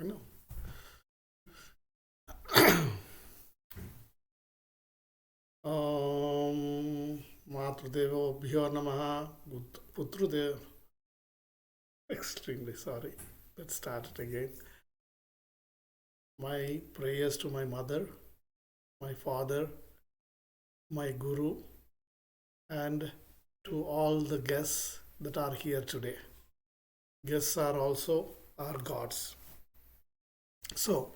I know. Matrudevo Bhyo Namaha Putrudev. Extremely sorry. Let's start it again. My prayers to my mother, my father, my guru, and to all the guests that are here today. Guests are also our gods. So,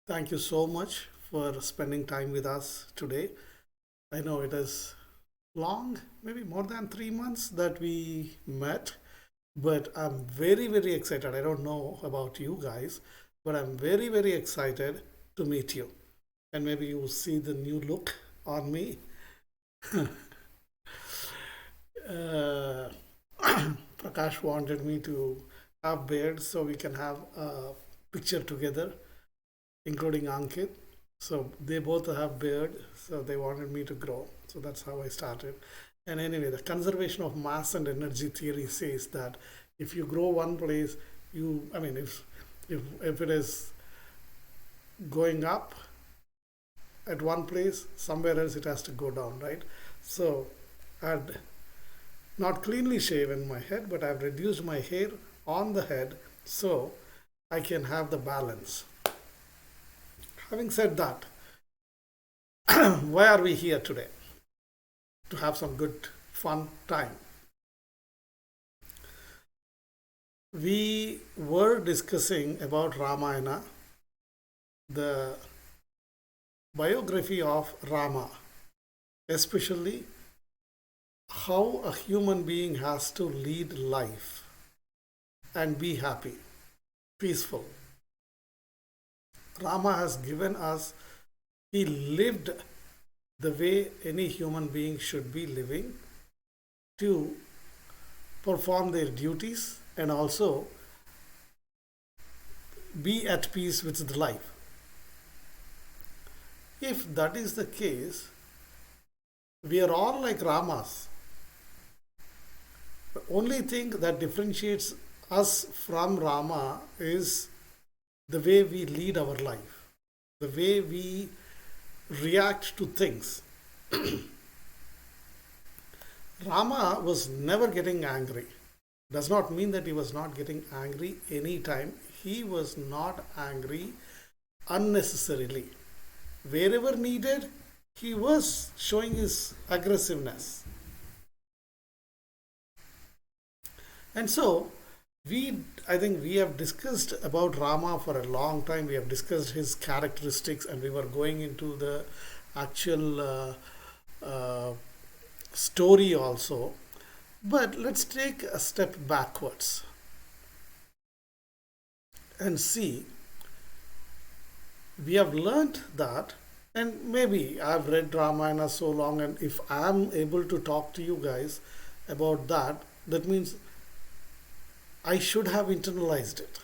thank you so much for spending time with us today. I know it is long, maybe more than 3 months that we met, but I'm very, very excited. I don't know about you guys, but I'm very, very excited to meet you. And maybe you will see the new look on me. Uh, Prakash wanted me to have beard so we can have a picture together, including Ankit. So they both have beard, so they wanted me to grow. So that's how I started. And anyway, the conservation of mass and energy theory says that if you grow one place, I mean, if it is going up at one place, somewhere else it has to go down, right? So I'd not cleanly shaven my head, but I've reduced my hair on the head so I can have the balance. Having said that, why are we here today? To have some good fun time. We were discussing about Ramayana, the biography of Rama, especially how a human being has to lead life and be happy, peaceful. Rama has given us, he lived the way any human being should be living to perform their duties and also be at peace with the life. If that is the case, we are all like Ramas. The only thing that differentiates us from Rama is the way we lead our life, the way we react to things. Rama was never getting angry. Does not mean that he was not getting angry anytime. He was not angry unnecessarily. Wherever needed, he was showing his aggressiveness. And so, I think we have discussed about Rama for a long time. We have discussed his characteristics, and we were going into the actual story also. But let's take a step backwards and see. We have learnt that, and maybe I've read Ramayana so long, and if I'm able to talk to you guys about that, that means I should have internalized it.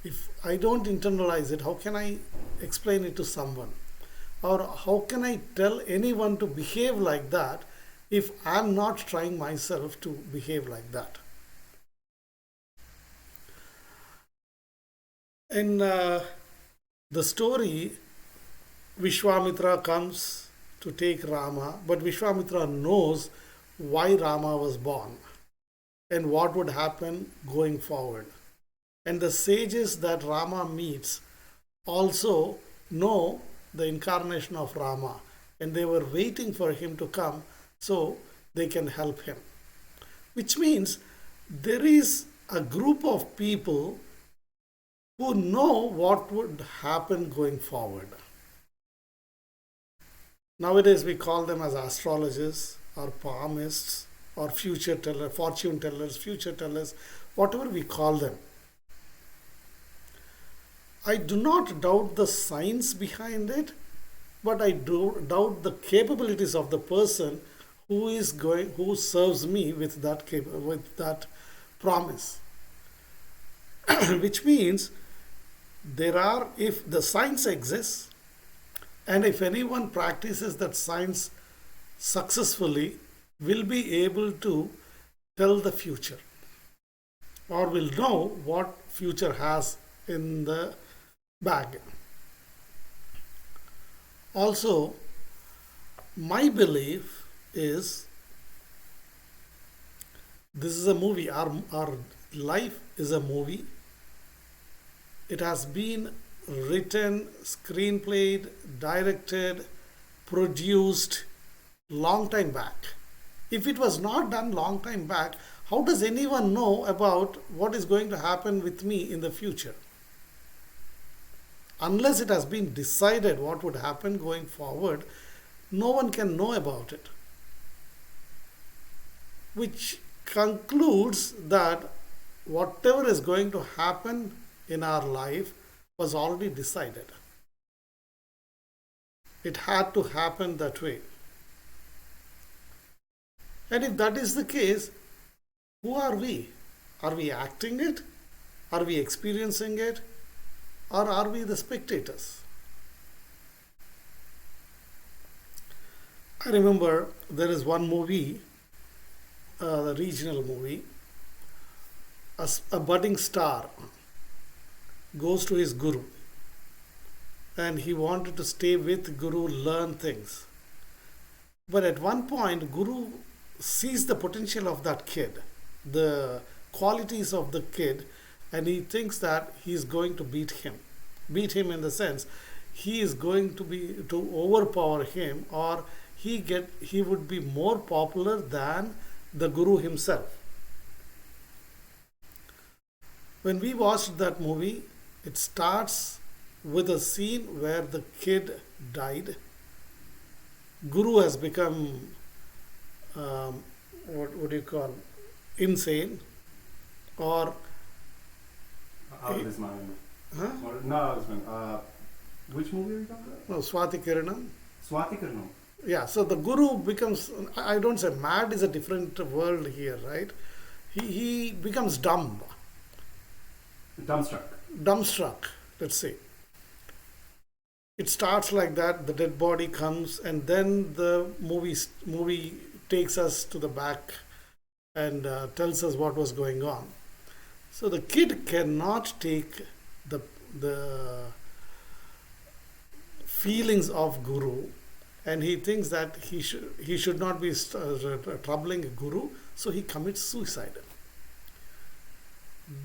If I don't internalize it, how can I explain it to someone? Or how can I tell anyone to behave like that if I'm not trying myself to behave like that? In the story, Vishwamitra comes to take Rama, but Vishwamitra knows why Rama was born and what would happen going forward. And the sages that Rama meets also know the incarnation of Rama, and they were waiting for him to come so they can help him. Which means there is a group of people who know what would happen going forward. Nowadays we call them as astrologers or palmists or future tellers, fortune tellers, future tellers, whatever we call them. I do not doubt the science behind it, but I do doubt the capabilities of the person who serves me with that promise. Which means if the science exists, and if anyone practices that science successfully, will be able to tell the future or will know what future has in the bag. Also, my belief is this is a movie. Our life is a movie. It has been written, screenplayed, directed, produced long time back. If it was not done long time back, how does anyone know about what is going to happen with me in the future? Unless it has been decided what would happen going forward, no one can know about it. Which concludes that whatever is going to happen in our life was already decided. It had to happen that way. And if that is the case, who are we? Are we acting it? Are we experiencing it? Or are we the spectators? I remember there is one movie, the regional movie, a budding star goes to his guru and he wanted to stay with guru, learn things. But at one point, guru sees the potential of that kid, the qualities of the kid, and he thinks that he is going to beat him. Beat him in the sense he is going to overpower him, or he would be more popular than the guru himself. When we watched that movie, it starts with a scene where the kid died. Guru has become what do you call, insane, or This man. huh? No, this man. Which movie are you talking about? No, Swati Kiranam. Swati Karno. Yeah, so the guru becomes, I don't say mad is a different world here, right? He becomes dumb, Dumbstruck. dumbstruck, let's say. It starts like that, the dead body comes, and then the movie takes us to the back and tells us what was going on. So the kid cannot take the feelings of guru, and he thinks that he should not be troubling a guru, so he commits suicide.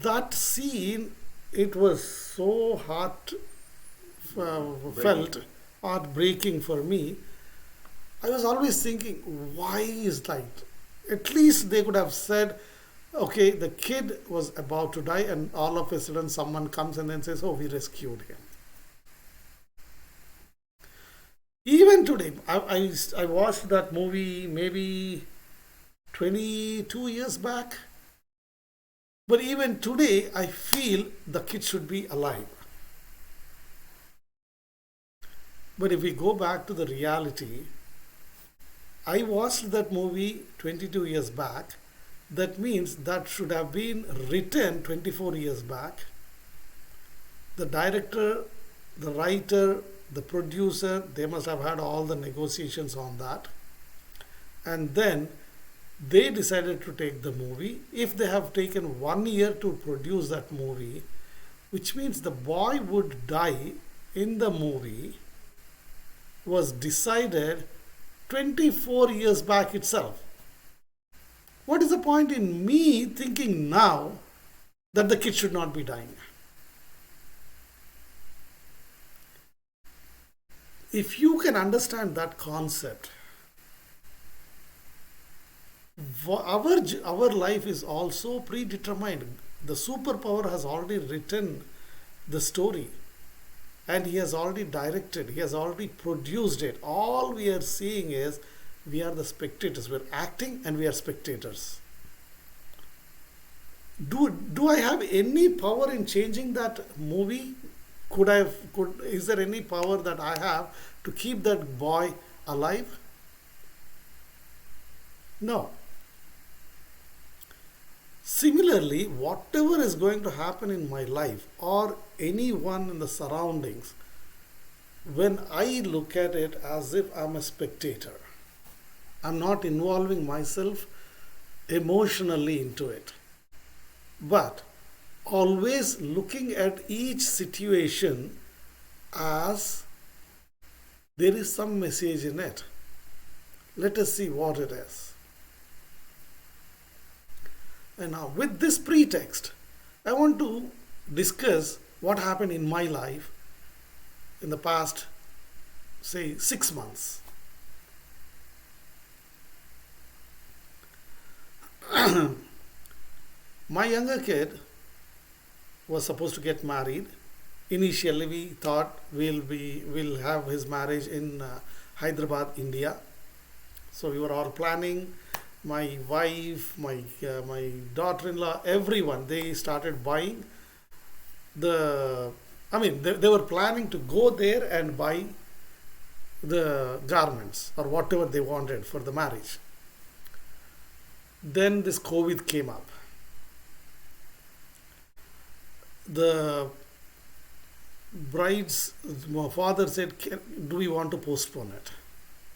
That scene, it was so felt heartbreaking for me. I was always thinking, why is that? At least they could have said, okay, the kid was about to die, and all of a sudden someone comes and then says, oh, we rescued him. Even today, I watched that movie maybe 22 years back. But even today, I feel the kid should be alive. But if we go back to the reality, I watched that movie 22 years back. That means that should have been written 24 years back. The director, the writer, the producer, they must have had all the negotiations on that. And then they decided to take the movie. If they have taken 1 year to produce that movie, which means the boy would die in the movie, was decided 24 years back itself. What is the point in me thinking now that the kid should not be dying? If you can understand that concept, our life is also predetermined. The superpower has already written the story, and he has already directed, he has already produced it. All we are seeing is we are the spectators. We're acting and we are spectators. Do I have any power in changing that movie? Is there any power that I have to keep that boy alive? No. Similarly, whatever is going to happen in my life or anyone in the surroundings, when I look at it as if I'm a spectator, I'm not involving myself emotionally into it. But always looking at each situation as there is some message in it. Let us see what it is. And now, with this pretext, I want to discuss what happened in my life in the past, say, 6 months. My younger kid was supposed to get married. Initially, we thought we'll have his marriage in Hyderabad, India. So we were all planning. My wife, my daughter-in-law, everyone, they started buying the. I mean, they were planning to go there and buy the garments or whatever they wanted for the marriage. Then this COVID came up. The bride's father said, do we want to postpone it?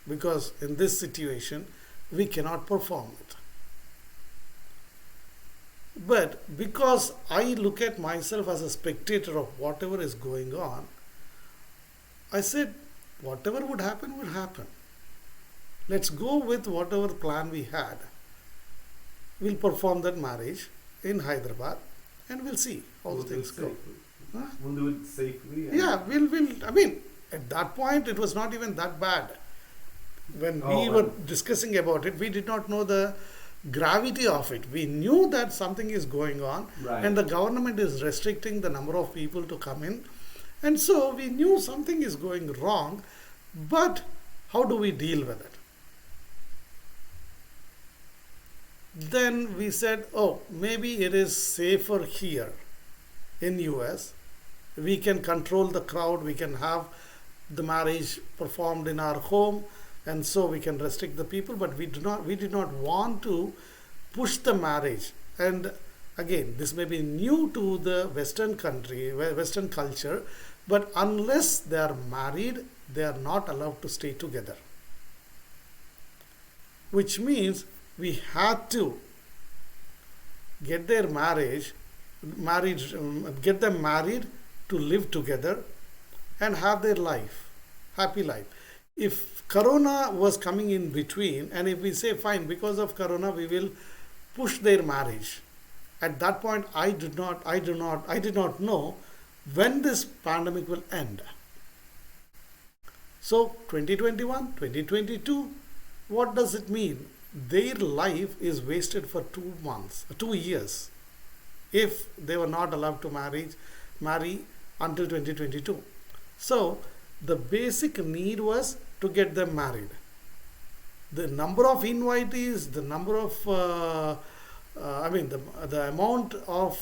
Because in this situation, we cannot perform it. But because I look at myself as a spectator of whatever is going on, I said, whatever would happen, would happen. Let's go with whatever plan we had. We'll perform that marriage in Hyderabad and we'll see how We'll do things it go. safely. Huh? We'll do it safely. And Yeah, I mean, at that point, it was not even that bad. When we Oh, were well. discussing about it, we did not know the gravity of it. We knew that something is going on Right. and the government is restricting the number of people to come in. And so we knew something is going wrong, but how do we deal with it? Then we said, oh, maybe it is safer here in US. We can control the crowd, we can have the marriage performed in our home, and so we can restrict the people, but we did not want to push the marriage. And again, this may be new to the Western country, Western culture, but unless they are married, they are not allowed to stay together. Which means we had to get their get them married to live together and have their life, happy life. If Corona was coming in between, and if we say fine, because of Corona we will push their marriage, at that point I did not know when this pandemic will end. So 2021, 2022, what does it mean? Their life is wasted for 2 years, if they were not allowed to marry until 2022. So the basic need was to get them married. The number of invitees, the number of, the amount of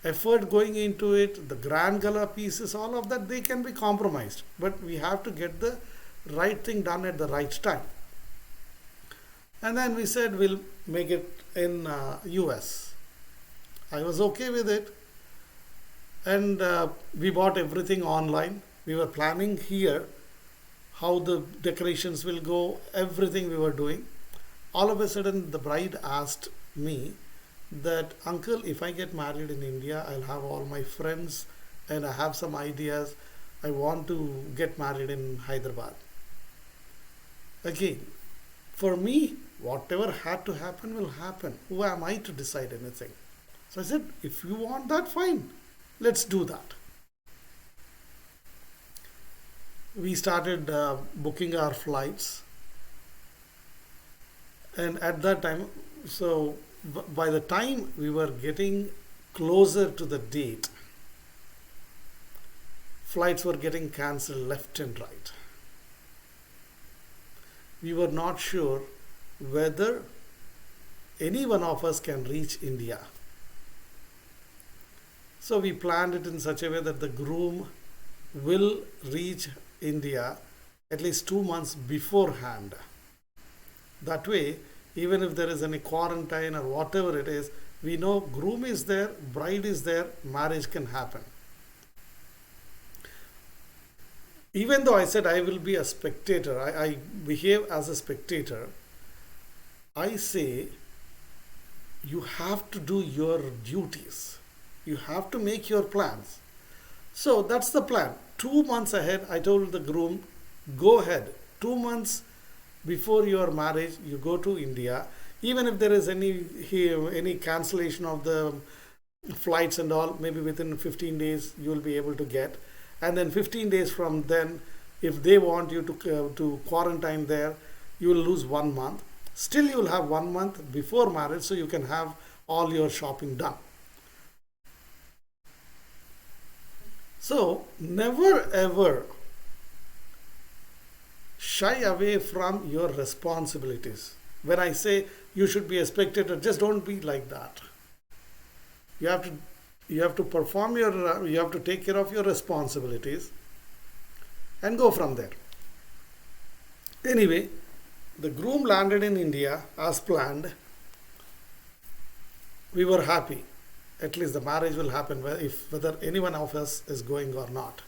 effort going into it, the grand gala pieces, all of that, they can be compromised. But we have to get the right thing done at the right time. And then we said we'll make it in US. I was okay with it. And we bought everything online. We were planning here how the decorations will go, everything we were doing. All of a sudden, the bride asked me that, Uncle, if I get married in India, I'll have all my friends and I have some ideas. I want to get married in Hyderabad. Again, for me, whatever had to happen will happen. Who am I to decide anything? So I said, if you want that, fine. Let's do that. We started booking our flights. And at that time, so by the time we were getting closer to the date, flights were getting cancelled left and right. We were not sure whether any one of us can reach India. So we planned it in such a way that the groom will reach India at least 2 months beforehand. That way, even if there is any quarantine or whatever it is, we know groom is there, bride is there, marriage can happen. Even though I said I will be a spectator, I behave as a spectator, I say you have to do your duties. You have to make your plans. So that's the plan. 2 months ahead, I told the groom, go ahead. 2 months before your marriage, you go to India. Even if there is any cancellation of the flights and all, maybe within 15 days you will be able to get. And then 15 days from then, if they want you to quarantine there, you will lose 1 month. Still, you will have 1 month before marriage, so you can have all your shopping done. So never ever shy away from your responsibilities. When I say you should be a spectator, just don't be like that. You have to perform you have to take care of your responsibilities and go from there. Anyway, the groom landed in India as planned. We were happy. At least the marriage will happen whether anyone of us is going or not.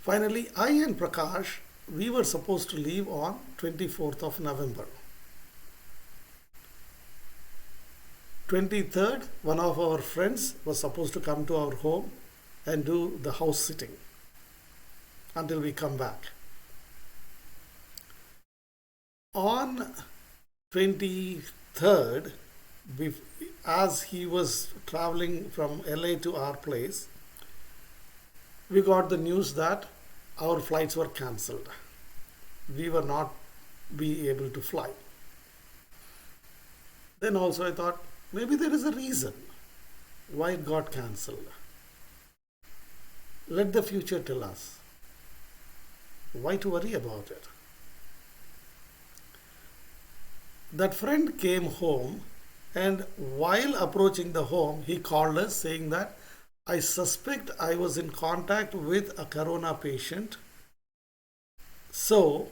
Finally, I and Prakash, we were supposed to leave on 24th of November. 23rd, one of our friends was supposed to come to our home and do the house sitting until we come back. On 23rd, as he was traveling from LA to our place, we got the news that our flights were cancelled. We were not be able to fly. Then also I thought, maybe there is a reason why it got cancelled. Let the future tell us. Why to worry about it? That friend came home, and while approaching the home, he called us saying that I suspect I was in contact with a corona patient, so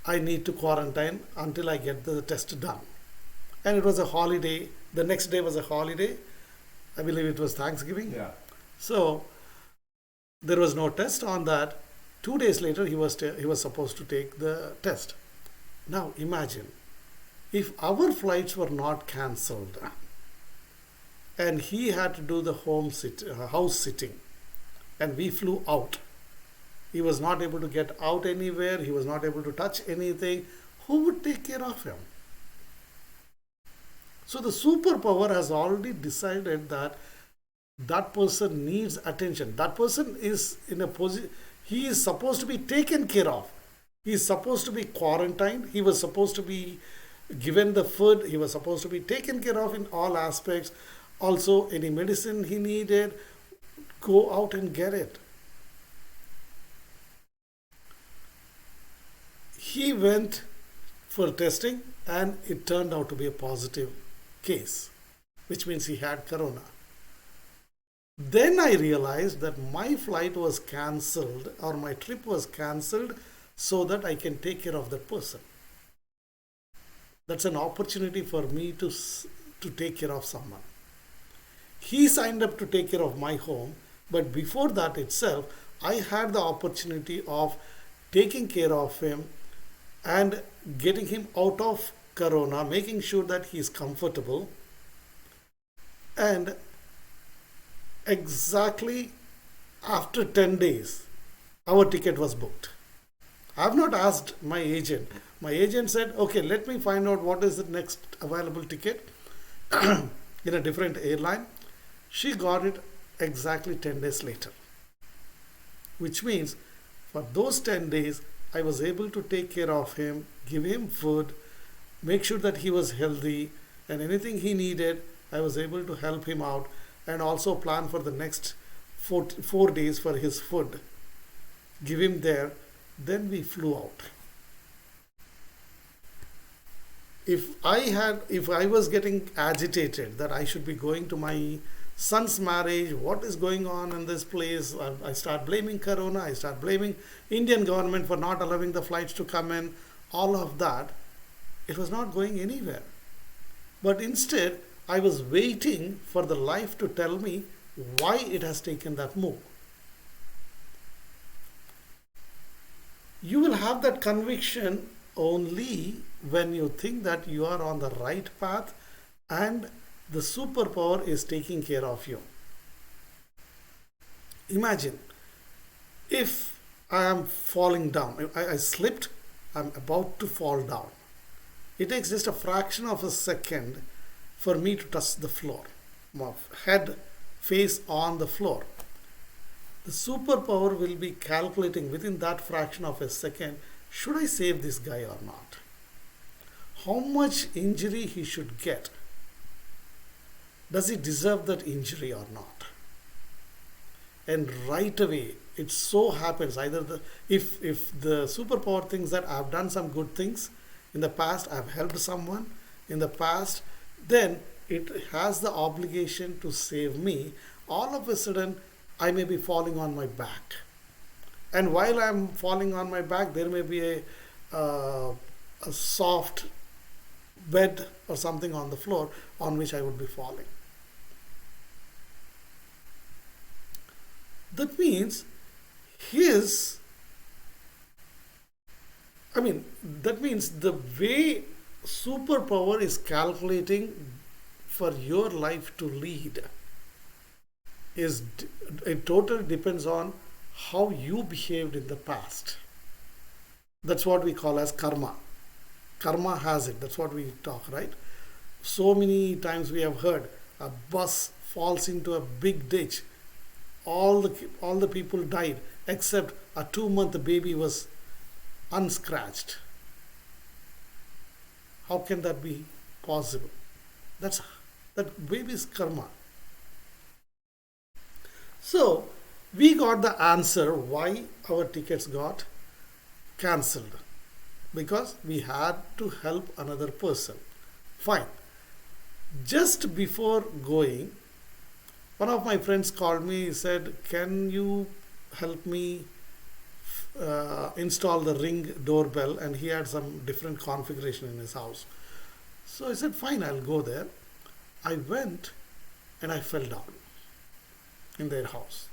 I need to quarantine until I get the test done. And it was a holiday. The next day was a holiday. I believe it was Thanksgiving. Yeah. So there was no test on that. 2 days later, he was supposed to take the test. Now imagine if our flights were not cancelled and he had to do the house sitting, and we flew out. He was not able to get out anywhere. He was not able to touch anything. Who would take care of him? So the superpower has already decided that that person needs attention. That person is in a position, he is supposed to be taken care of. He is supposed to be quarantined. He was supposed to be given the food. He was supposed to be taken care of in all aspects. Also, any medicine he needed, go out and get it. He went for testing and it turned out to be a positive case, which means he had corona. Then I realized that my flight was cancelled, or my trip was cancelled, so that I can take care of that person. That's an opportunity for me to take care of someone. He signed up to take care of my home, but before that itself, I had the opportunity of taking care of him and getting him out of corona, making sure that he is comfortable. And exactly after 10 days, our ticket was booked. I have not asked my agent. My agent said, okay, let me find out what is the next available ticket in a different airline. She got it exactly 10 days later, which means for those 10 days, I was able to take care of him, give him food, make sure that he was healthy, and anything he needed, I was able to help him out, and also plan for the next 4 days for his food, give him there. Then we flew out. If I was getting agitated that I should be going to my son's marriage, what is going on in this place, I start blaming corona, I start blaming Indian government for not allowing the flights to come in, all of that, it was not going anywhere. But instead, I was waiting for the life to tell me why it has taken that move. You will have that conviction only when you think that you are on the right path and The superpower is taking care of you. Imagine if I am falling down, I slipped, I'm about to fall down. It takes just a fraction of a second for me to touch the floor. My head face on the floor. The superpower will be calculating within that fraction of a second, should I save this guy or not? How much injury he should get? Does he deserve that injury or not? And right away, it so happens either if the superpower thinks that I've done some good things in the past, I've helped someone in the past, then it has the obligation to save me. All of a sudden, I may be falling on my back. And while I'm falling on my back, there may be a soft bed or something on the floor on which I would be falling. That means his, that means the way superpower is calculating for your life to lead is, it totally depends on how you behaved in the past. That's what we call as karma. Karma has it. That's what we talk, right? So many times we have heard a bus falls into a big ditch. All the people died except a 2-month baby was unscratched. How can that be possible? That baby's karma. So we got the answer why our tickets got cancelled, because we had to help another person. Fine. Just before going, one of my friends called me. He said, can you help me install the Ring doorbell? And he had some different configuration in his house. So I said, fine, I'll go there. I went and I fell down in their house.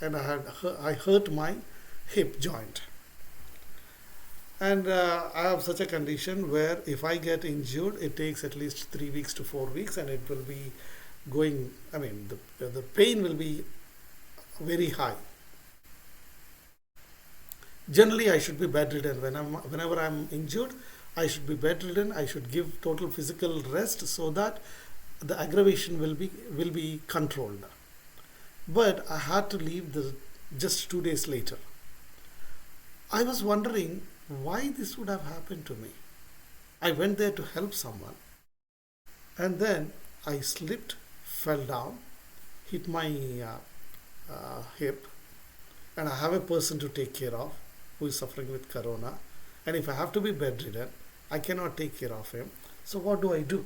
And I hurt my hip joint. And I have such a condition where if I get injured, it takes at least 3 weeks to 4 weeks, and it will be going, the pain will be very high. Generally, I should be bedridden. Whenever I'm injured, I should be bedridden. I should give total physical rest so that the aggravation will be controlled. But I had to leave just 2 days later. I was wondering why this would have happened to me. I went there to help someone, and then I slipped, fell down, hit my hip, and I have a person to take care of who is suffering with corona. And if I have to be bedridden, I cannot take care of him. So what do I do?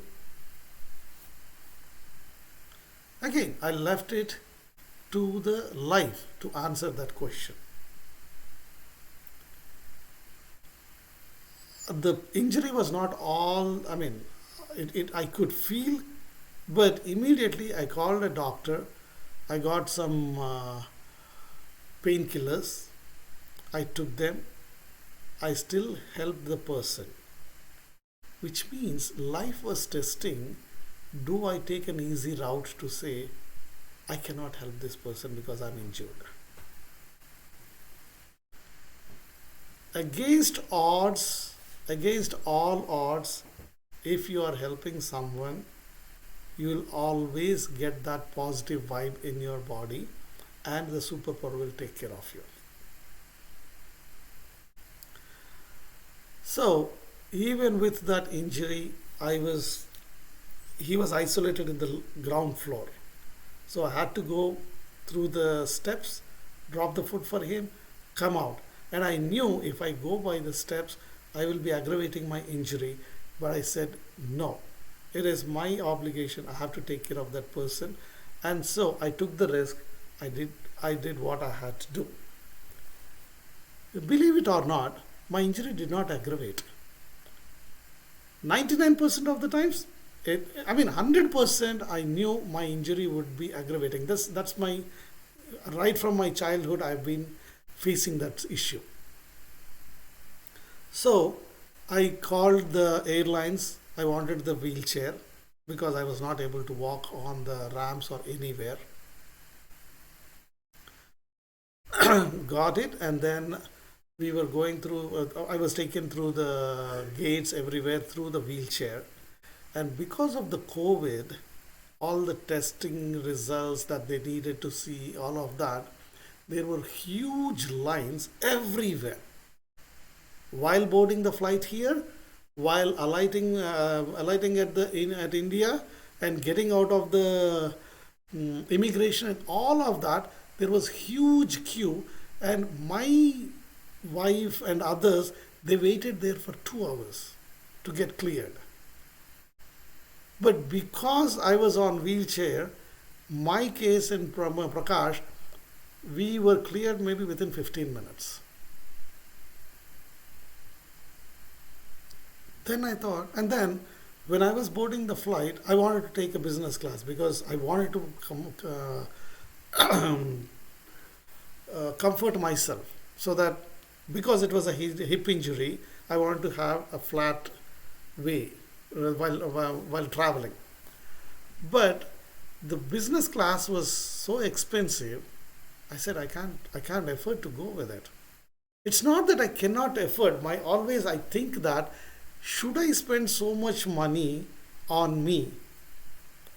Again, I left it to the life to answer that question. The injury was not all, I could feel, but immediately I called a doctor. I got some painkillers. I took them. I still helped the person, which means life was testing. Do I take an easy route to say, I cannot help this person because I'm injured? Against all odds, if you are helping someone, you will always get that positive vibe in your body, and the superpower will take care of you. So even with that injury, he was isolated in the ground floor. So I had to go through the steps, drop the food for him, come out. And I knew if I go by the steps, I will be aggravating my injury. But I said, no, it is my obligation. I have to take care of that person. And so I took the risk. I did what I had to do. Believe it or not, my injury did not aggravate. 99% of the times, 100% I knew my injury would be aggravating. That's right from my childhood, I've been facing that issue. So I called the airlines. I wanted the wheelchair because I was not able to walk on the ramps or anywhere. Got it, and then we were going through. I was taken through the gates everywhere through the wheelchair, and because of the COVID, all the testing results that they needed to see, all of that, there were huge lines everywhere. While boarding the flight here, while alighting at at India, and getting out of the immigration and all of that, there was huge queue, and my wife and others, they waited there for 2 hours to get cleared. But because I was on wheelchair, my case and Prakash, we were cleared maybe within 15 minutes. Then I thought, and then when I was boarding the flight, I wanted to take a business class because I wanted to comfort myself, so that because it was a hip injury, I wanted to have a flat way while traveling. But the business class was so expensive. I said I can't afford to go with it. It's not that I cannot afford. My always I think that should I spend so much money on me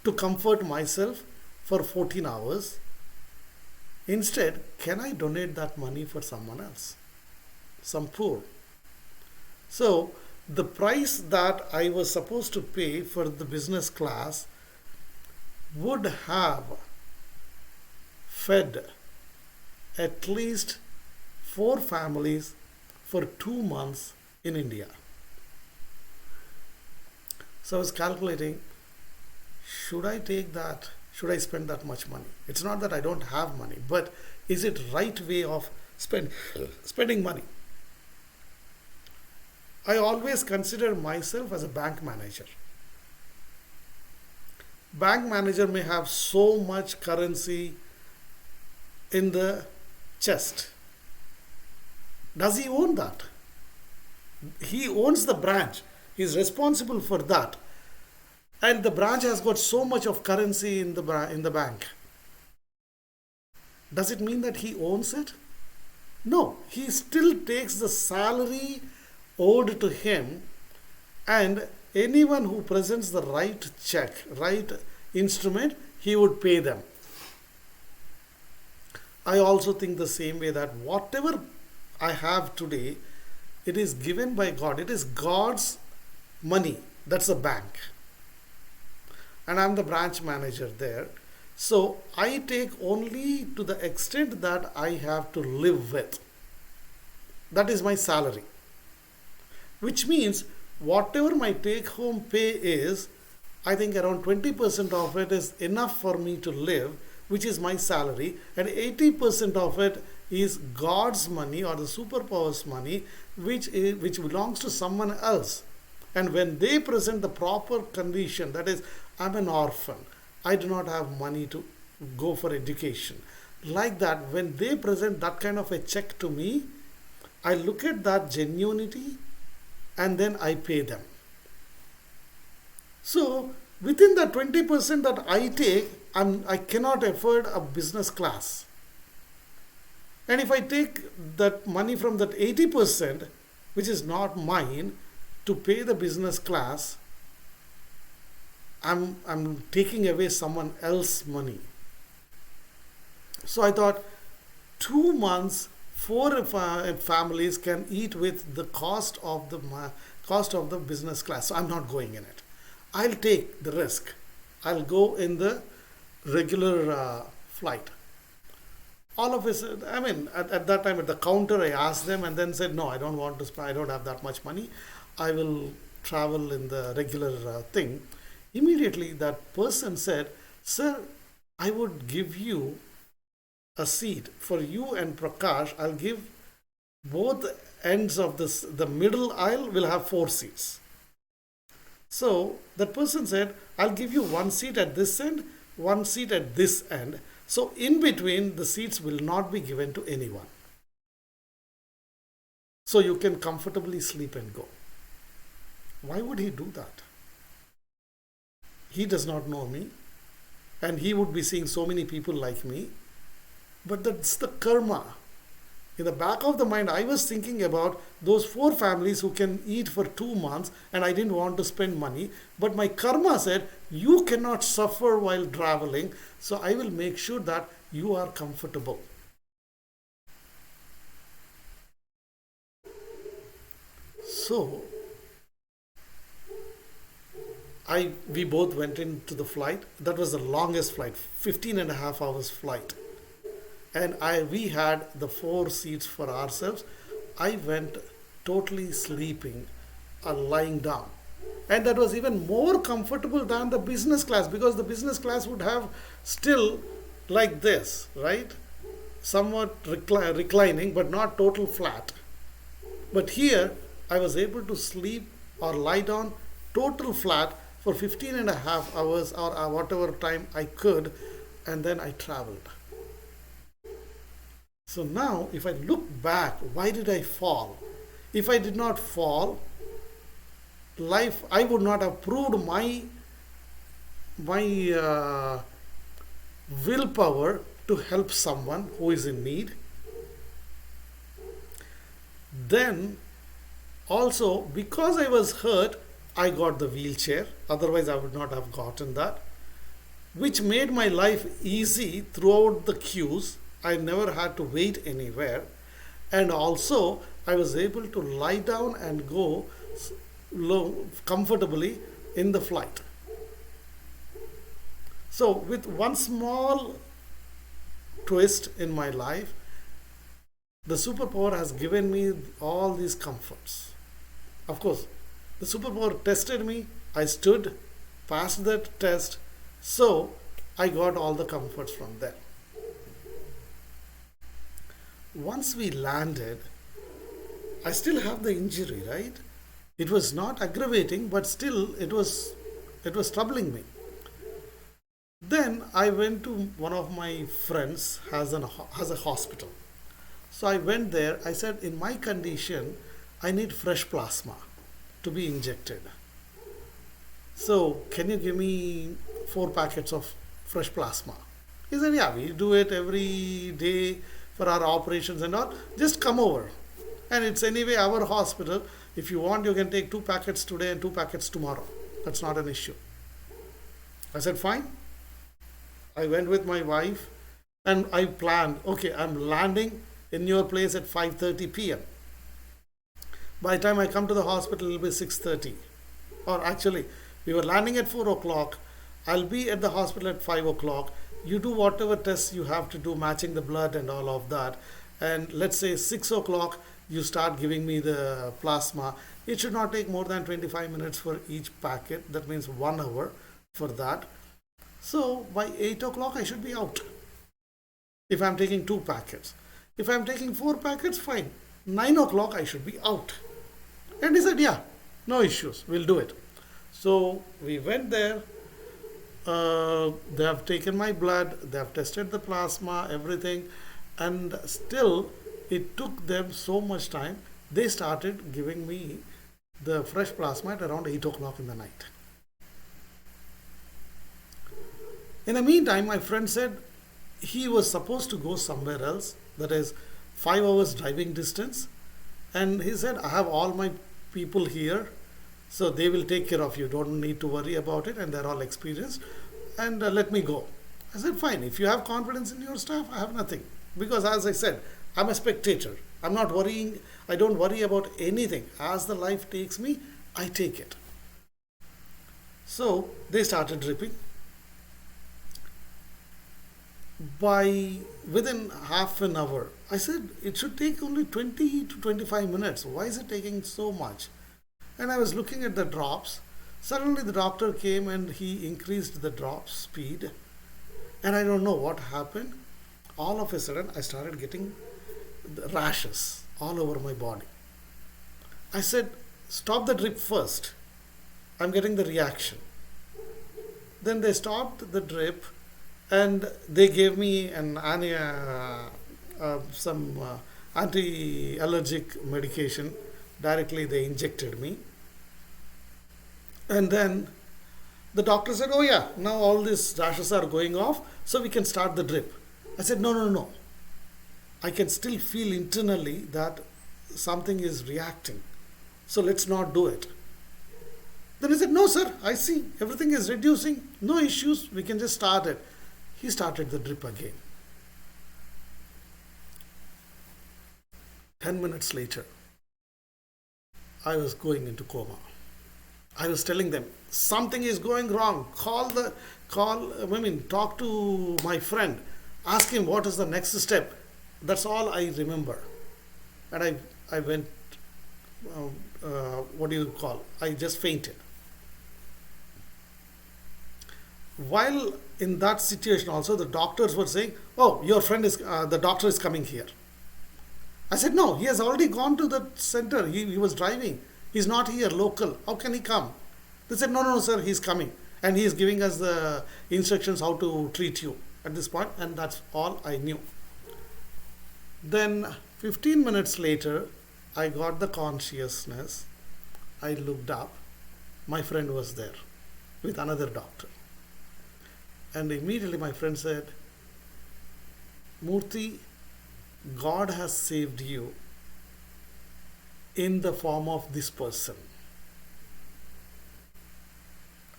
to comfort myself for 14 hours? Instead, can I donate that money for someone else, some poor? So the price that I was supposed to pay for the business class would have fed at least 4 families for 2 months in India. So I was calculating, should I take that? Should I spend that much money? It's not that I don't have money, but is it right way of spending money? I always consider myself as a bank manager. Bank manager may have so much currency in the chest. Does he own that? He owns the branch. He is responsible for that. And the branch has got so much of currency in the bank. Does it mean that he owns it? No. He still takes the salary owed to him, and anyone who presents the right check, right instrument, he would pay them. I also think the same way that whatever I have today, it is given by God. It is God's money. That's a bank. And I'm the branch manager there. So I take only to the extent that I have to live with. That is my salary. Which means whatever my take home pay is, I think around 20% of it is enough for me to live, which is my salary, and 80% of it is God's money or the superpower's money, which belongs to someone else. And when they present the proper condition, that is, I'm an orphan, I do not have money to go for education. Like that, when they present that kind of a check to me, I look at that genuinity and then I pay them. So within that 20% that I take, I cannot afford a business class. And if I take that money from that 80%, which is not mine, to pay the business class, I'm taking away someone else's money. So I thought 2 months, 4 families can eat with the cost of the business class. So I'm not going in it. I'll take the risk. I'll go in the regular flight. All of us, I mean, at that time at the counter, I asked them and then said, no, I don't want to spend, I don't have that much money. I will travel in the regular thing. Immediately that person said, sir, I would give you a seat for you and Prakash. I'll give both ends of this, the middle aisle will have 4 seats. So that person said, I'll give you 1 seat at this end, 1 seat at this end. So in between, the seats will not be given to anyone. So you can comfortably sleep and go. Why would he do that? he does not know me, and he would be seeing so many people like me. But that's the karma. In the back of the mind, I was thinking about those four families who can eat for 2 months, and I didn't want to spend money. But my karma said, you cannot suffer while traveling, so I will make sure that you are comfortable. So we both went into the flight. That was the longest flight, 15 and a half hours flight. And we had the four seats for ourselves. I went totally sleeping or lying down. And that was even more comfortable than the business class, because the business class would have still like this, right? Somewhat reclining, but not total flat. But here, I was able to sleep or lie down total flat for 15 and a half hours or whatever time I could, and then I traveled. So now, if I look back, why did I fall? If I did not fall, life, I would not have proved my willpower to help someone who is in need. Then also, because I was hurt, I got the wheelchair. Otherwise, I would not have gotten that, which made my life easy throughout the queues. I never had to wait anywhere. And also, I was able to lie down and go comfortably in the flight. So, with one small twist in my life, the superpower has given me all these comforts. Of course, the superpower tested me. I stood, passed that test, so I got all the comforts from there. Once we landed, I still have the injury, right? It was not aggravating, but still it was troubling me. Then I went to one of my friends has a hospital. So I went there. I said, in my condition, I need fresh plasma to be injected. So can you give me 4 packets of fresh plasma? He said, yeah, we do it every day for our operations and all. Just come over. And it's anyway our hospital. If you want, you can take 2 packets today and 2 packets tomorrow. That's not an issue. I said, fine. I went with my wife and I planned, okay, I'm landing in your place at 5:30 p.m. By the time I come to the hospital, it will be 6:30. Or actually, we were landing at 4 o'clock. I'll be at the hospital at 5 o'clock. You do whatever tests you have to do, matching the blood and all of that. And let's say 6 o'clock, you start giving me the plasma. It should not take more than 25 minutes for each packet. That means 1 hour for that. So by 8 o'clock, I should be out. If I'm taking 2 packets. If I'm taking 4 packets, fine. 9 o'clock, I should be out. And he said, yeah, no issues. We'll do it. So we went there. They have taken my blood. They have tested the plasma, everything. And still, it took them so much time. They started giving me the fresh plasma at around 8 o'clock in the night. In the meantime, my friend said he was supposed to go somewhere else, that is 5 hours driving distance. And he said, I have all my people here, so they will take care of you. Don't need to worry about it, and they're all experienced. And let me go. I said, fine. If you have confidence in your staff, I have nothing. Because as I said, I'm a spectator. I'm not worrying. I don't worry about anything. As the life takes me, I take it. So they started dripping. Within half an hour, I said it should take only 20 to 25 minutes. Why is it taking so much? And I was looking at the drops. Suddenly the doctor came and he increased the drop speed. And I don't know what happened. All of a sudden, I started getting rashes all over my body. I said, stop the drip first. I'm getting the reaction. Then they stopped the drip and they gave me some anti-allergic medication. Directly they injected me. And then The doctor said, oh yeah, now all these rashes are going off, so we can start the drip. I said, no, no, no. I can still feel internally that something is reacting. So let's not do it. Then he said, no, sir, I see everything is reducing. No issues. We can just start it. He started the drip again. 10 minutes later, I was going into coma. I was telling them, something is going wrong. Talk to my friend. Ask him what is the next step. That's all I remember. And I went, I just fainted. While in that situation also, the doctors were saying, oh, the doctor is coming here. I said, no, he has already gone to the center. He was driving. He's not here, local. How can he come? They said, no, no, sir, he's coming. And he is giving us the instructions how to treat you at this point. And that's all I knew. Then 15 minutes later, I got the consciousness. I looked up. My friend was there with another doctor. And immediately my friend said, Murthy, God has saved you in the form of this person.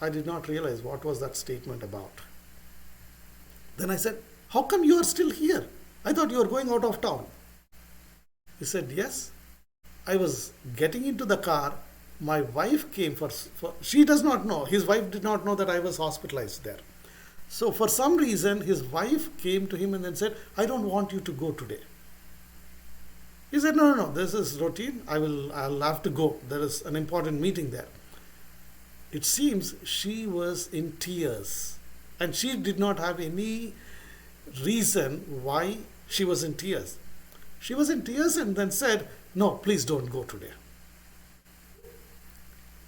I did not realize what was that statement about. Then I said, how come you are still here? I thought you were going out of town. He said, yes. I was getting into the car. My wife came she does not know. His wife did not know that I was hospitalized there. So for some reason, his wife came to him and then said, I don't want you to go today. He said, no, no, no, this is routine. I'll have to go. There is an important meeting there. It seems she was in tears and she did not have any reason why she was in tears. She was in tears and then said, no, please don't go today.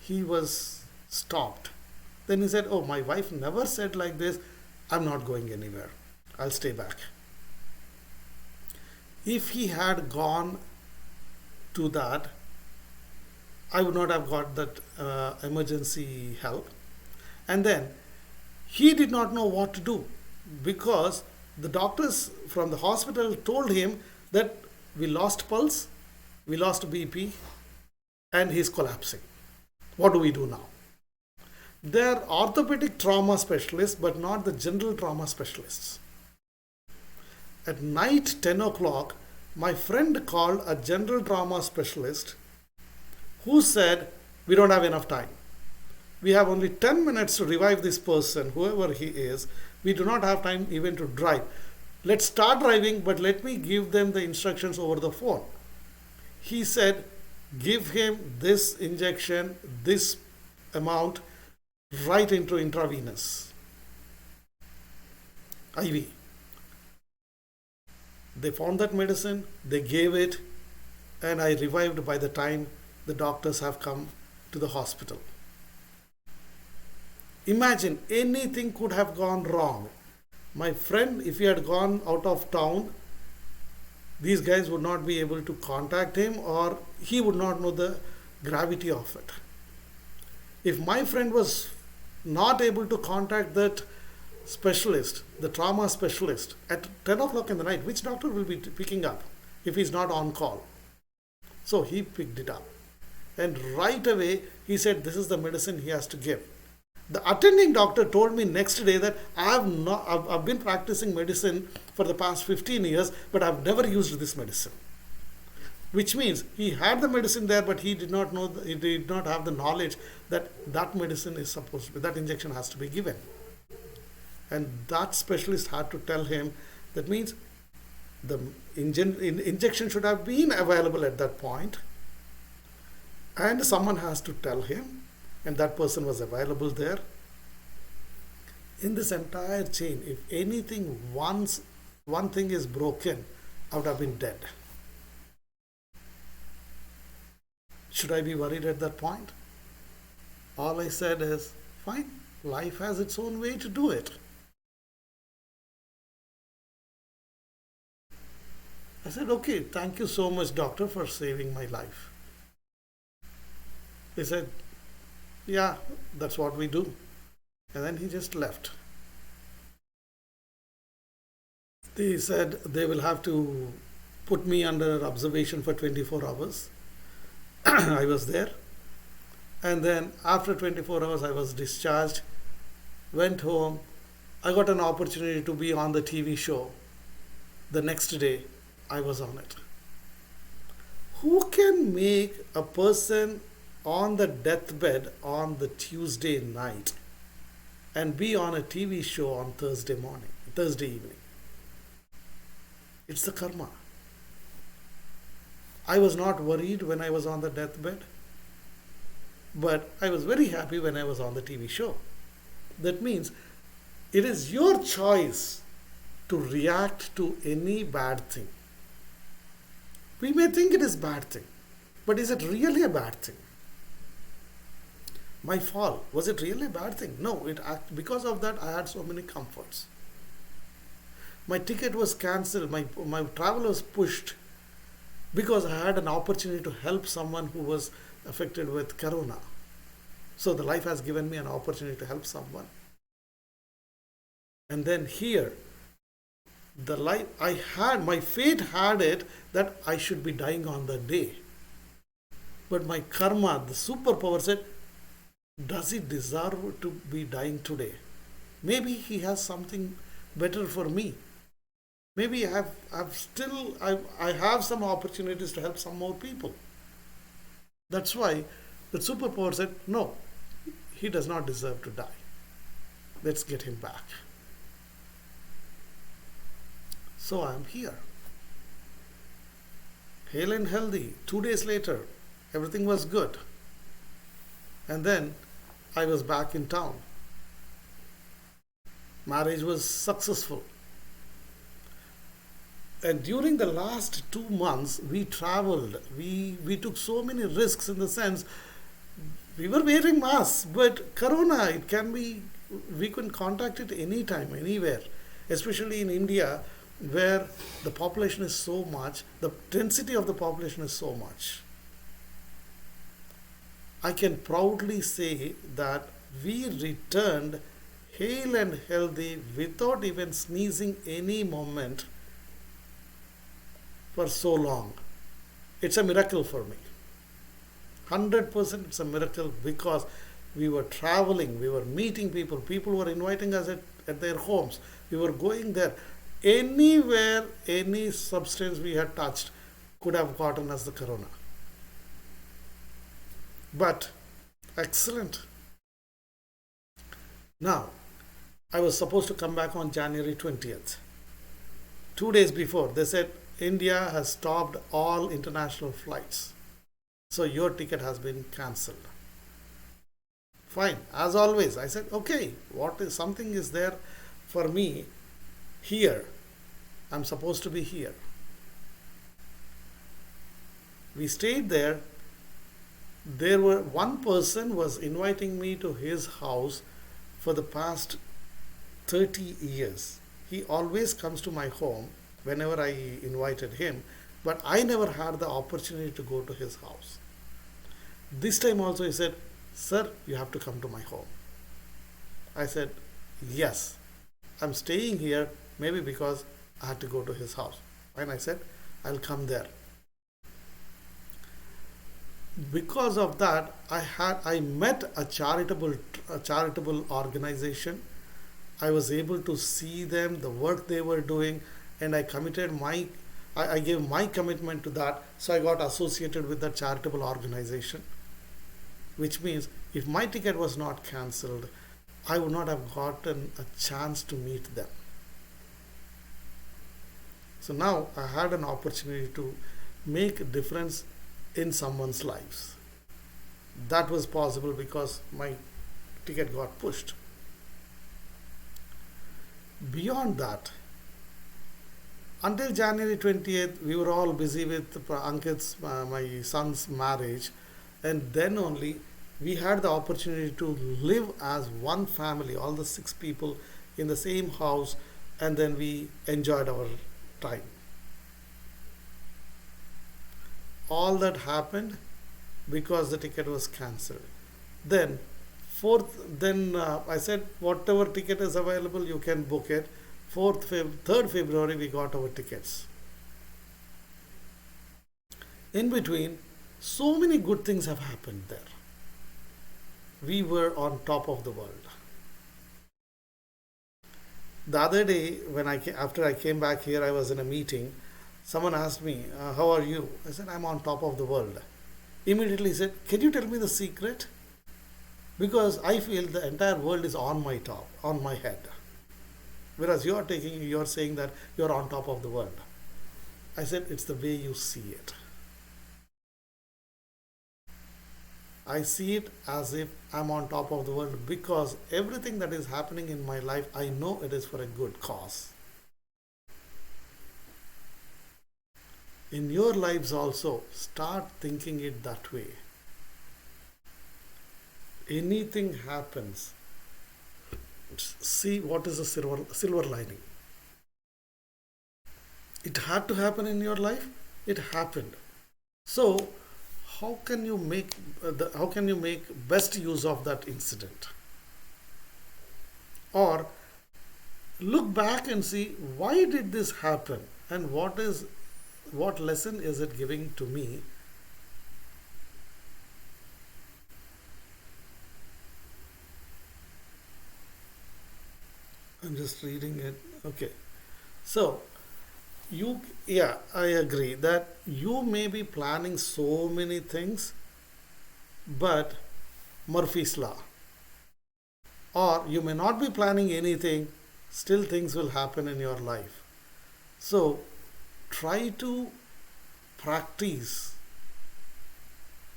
He was stopped. Then he said, oh, my wife never said like this. I'm not going anywhere. I'll stay back. If he had gone to that, I would not have got that emergency help. And then he did not know what to do because the doctors from the hospital told him that we lost pulse, we lost BP, and he's collapsing. What do we do now? They're orthopedic trauma specialists, but not the general trauma specialists. At night, 10 o'clock, my friend called a general trauma specialist who said, we don't have enough time. We have only 10 minutes to revive this person, whoever he is. We do not have time even to drive. Let's start driving, but let me give them the instructions over the phone. He said, give him this injection, this amount, right into intravenous IV. They found that medicine, they gave it, and I revived by the time the doctors have come to the hospital. Imagine, anything could have gone wrong. My friend, if he had gone out of town, these guys would not be able to contact him or he would not know the gravity of it. If my friend was not able to contact that specialist, the trauma specialist, at 10 o'clock in the night, which doctor will be picking up if he's not on call? So he picked it up. And right away, he said, this is the medicine he has to give. The attending doctor told me next day that I've been practicing medicine for the past 15 years, but I've never used this medicine. Which means he had the medicine there, but he did not know, he did not have the knowledge that that medicine is supposed to be, that injection has to be given. And that specialist had to tell him, that means the injection should have been available at that point, and someone has to tell him, and that person was available there. In this entire chain, if anything, one thing is broken, I would have been dead. Should I be worried at that point? All I said is, fine, life has its own way to do it. I said, okay, thank you so much, doctor, for saving my life. He said, yeah, that's what we do. And then he just left. They said they will have to put me under observation for 24 hours. I was there. And then after 24 hours, I was discharged, went home. I got an opportunity to be on the TV show. The next day, I was on it. Who can make a person on the deathbed on the Tuesday night and be on a TV show on Thursday morning, Thursday evening? It's the karma. I was not worried when I was on the deathbed, but I was very happy when I was on the TV show. That means it is your choice to react to any bad thing. We may think it is bad thing, but is it really a bad thing? My fall, was it really a bad thing? No, because of that I had so many comforts. My ticket was cancelled, my travel was pushed because I had an opportunity to help someone who was affected with corona. So the life has given me an opportunity to help someone. And then here, the life I had, my fate had it that I should be dying on that day. But my karma, the superpower said, does he deserve to be dying today? Maybe he has something better for me. Maybe I have some opportunities to help some more people. That's why the superpower said, no, he does not deserve to die. Let's get him back. So I am here. Hale and healthy. 2 days later, everything was good. And then I was back in town. Marriage was successful. And during the last 2 months, we traveled. We took so many risks in the sense we were wearing masks, but corona, we can contact it anytime, anywhere, especially in India, where the population is so much, the density of the population is so much. I can proudly say that we returned hale and healthy without even sneezing any moment for so long. It's a miracle for me. 100% it's a miracle because we were traveling, we were meeting people, people were inviting us at their homes, we were going there. Anywhere, any substance we had touched could have gotten us the corona. But, excellent. Now, I was supposed to come back on January 20th. 2 days before, they said, India has stopped all international flights. So your ticket has been cancelled. Fine, as always. I said, okay, something is there for me here. I'm supposed to be here. We stayed there. One person was inviting me to his house for the past 30 years. He always comes to my home whenever I invited him, but I never had the opportunity to go to his house. This time also he said, sir, you have to come to my home. I said, yes, I'm staying here maybe because I had to go to his house. And I said, I'll come there. Because of that, I met a charitable organization. I was able to see them, the work they were doing, and I gave my commitment to that. So I got associated with that charitable organization, which means if my ticket was not cancelled, I would not have gotten a chance to meet them. So now I had an opportunity to make a difference in someone's lives. That was possible because my ticket got pushed. Beyond that, until January 20th, we were all busy with Ankit's, my son's marriage, and then only we had the opportunity to live as one family, all the 6 people in the same house, and then we enjoyed our time. All that happened because the ticket was cancelled. Then Fourth, then I said whatever ticket is available, you can book it. 3rd February, we got our tickets. In between, so many good things have happened there. We were on top of the world. The other day, after I came back here, I was in a meeting. Someone asked me, "How are you?" I said, "I'm on top of the world." Immediately he said, "Can you tell me the secret?" Because I feel the entire world is on my top, on my head. Whereas you're saying that you're on top of the world. I said, it's the way you see it. I see it as if I'm on top of the world because everything that is happening in my life, I know it is for a good cause. In your lives also, start thinking it that way. Anything happens, see what is the silver lining. It had to happen in your life. It happened. So, how can you make best use of that incident? Or look back and see why did this happen and what lesson is it giving to me? I'm just reading it. Okay. So, I agree that you may be planning so many things, but Murphy's Law. Or you may not be planning anything, still things will happen in your life. So, try to practice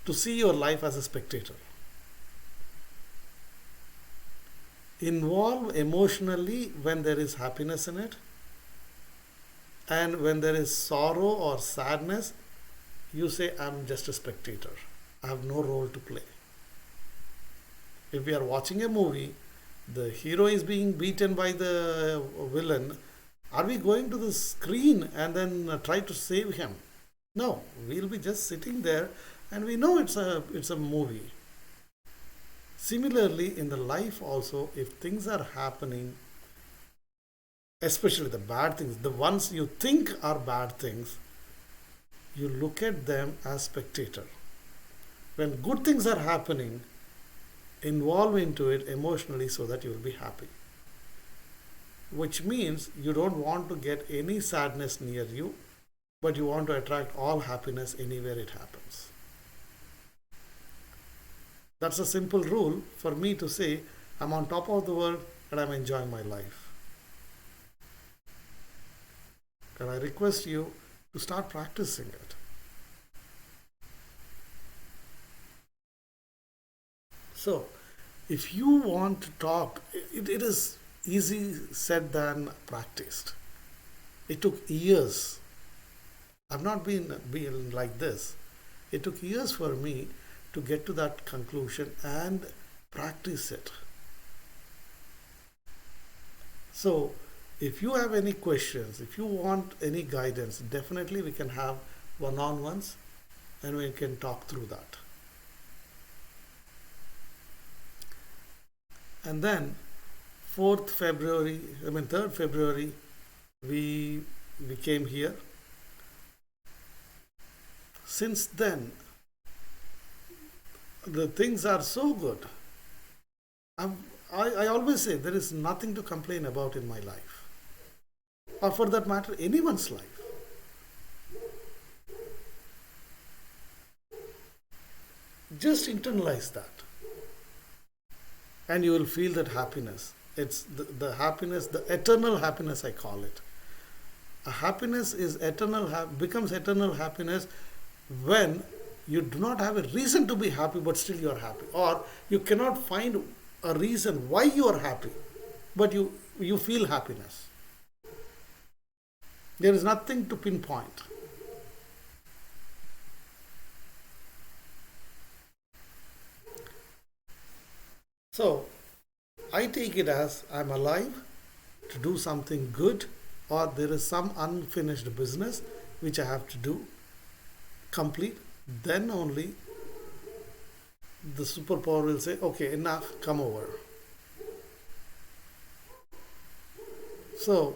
to see your life as a spectator. Involve emotionally when there is happiness in it, and when there is sorrow or sadness, you say, I'm just a spectator. I have no role to play. If we are watching a movie, the hero is being beaten by the villain, are we going to the screen and then try to save him? No, we'll be just sitting there and we know it's a movie. Similarly, in the life also, if things are happening, especially the bad things, the ones you think are bad things, you look at them as spectator. When good things are happening, involve into it emotionally so that you will be happy. Which means you don't want to get any sadness near you, but you want to attract all happiness anywhere it happens. That's a simple rule for me to say I'm on top of the world and I'm enjoying my life. And I request you to start practicing it. So, if you want to talk, it is easy said than practiced. It took years. I've not been like this. It took years for me to get to that conclusion and practice it. So, if you have any questions, if you want any guidance, definitely we can have one-on-ones and we can talk through that. And then 3rd February, we came here. Since then, the things are so good. I always say there is nothing to complain about in my life, or for that matter, anyone's life. Just internalize that, and you will feel that happiness. It's the happiness, the eternal happiness, I call it. A happiness is becomes eternal happiness when you do not have a reason to be happy, but still you are happy, or you cannot find a reason why you are happy, but you feel happiness. There is nothing to pinpoint. So, I take it as I'm alive to do something good, or there is some unfinished business which I have to do, complete, then only the superpower will say, okay, enough, come over. So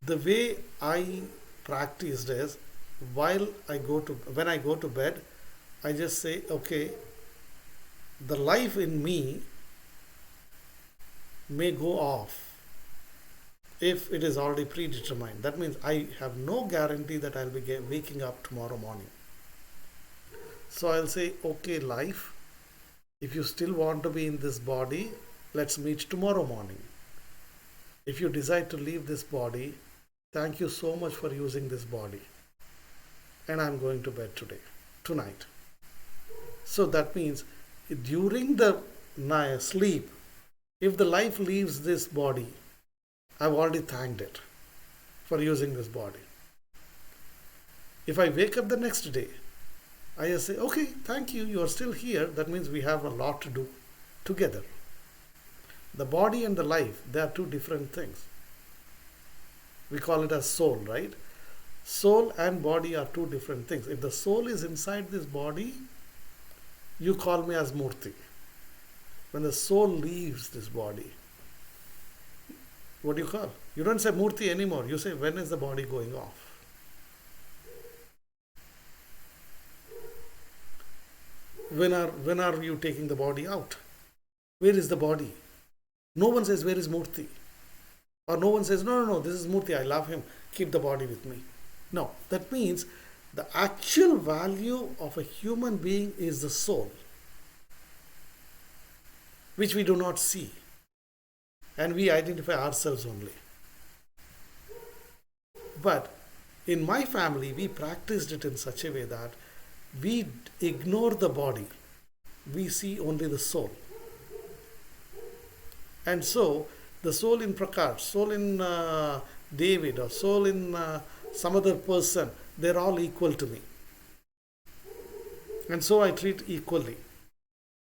the way I practiced is, when I go to bed, I just say, okay, the life in me may go off if it is already predetermined. That means I have no guarantee that I'll be waking up tomorrow morning. So I'll say, okay, life, if you still want to be in this body, let's meet tomorrow morning. If you decide to leave this body, thank you so much for using this body. And I'm going to bed tonight. So that means during the night sleep, if the life leaves this body, I've already thanked it for using this body. If I wake up the next day, I just say, okay, thank you, you are still here. That means we have a lot to do together. The body and the life, they are two different things. We call it as soul, right? Soul and body are two different things. If the soul is inside this body, you call me as Murti. When the soul leaves this body, what do you call? You don't say Murti anymore. You say, when is the body going off? When are you taking the body out? Where is the body? No one says, where is Murti? Or no one says, no, this is Murti, I love him, keep the body with me. No, that means the actual value of a human being is the soul, which we do not see. And we identify ourselves only. But in my family, we practiced it in such a way that we ignore the body. We see only the soul. And so, the soul in Prakash, soul in David, or soul in some other person, they're all equal to me. And so I treat equally.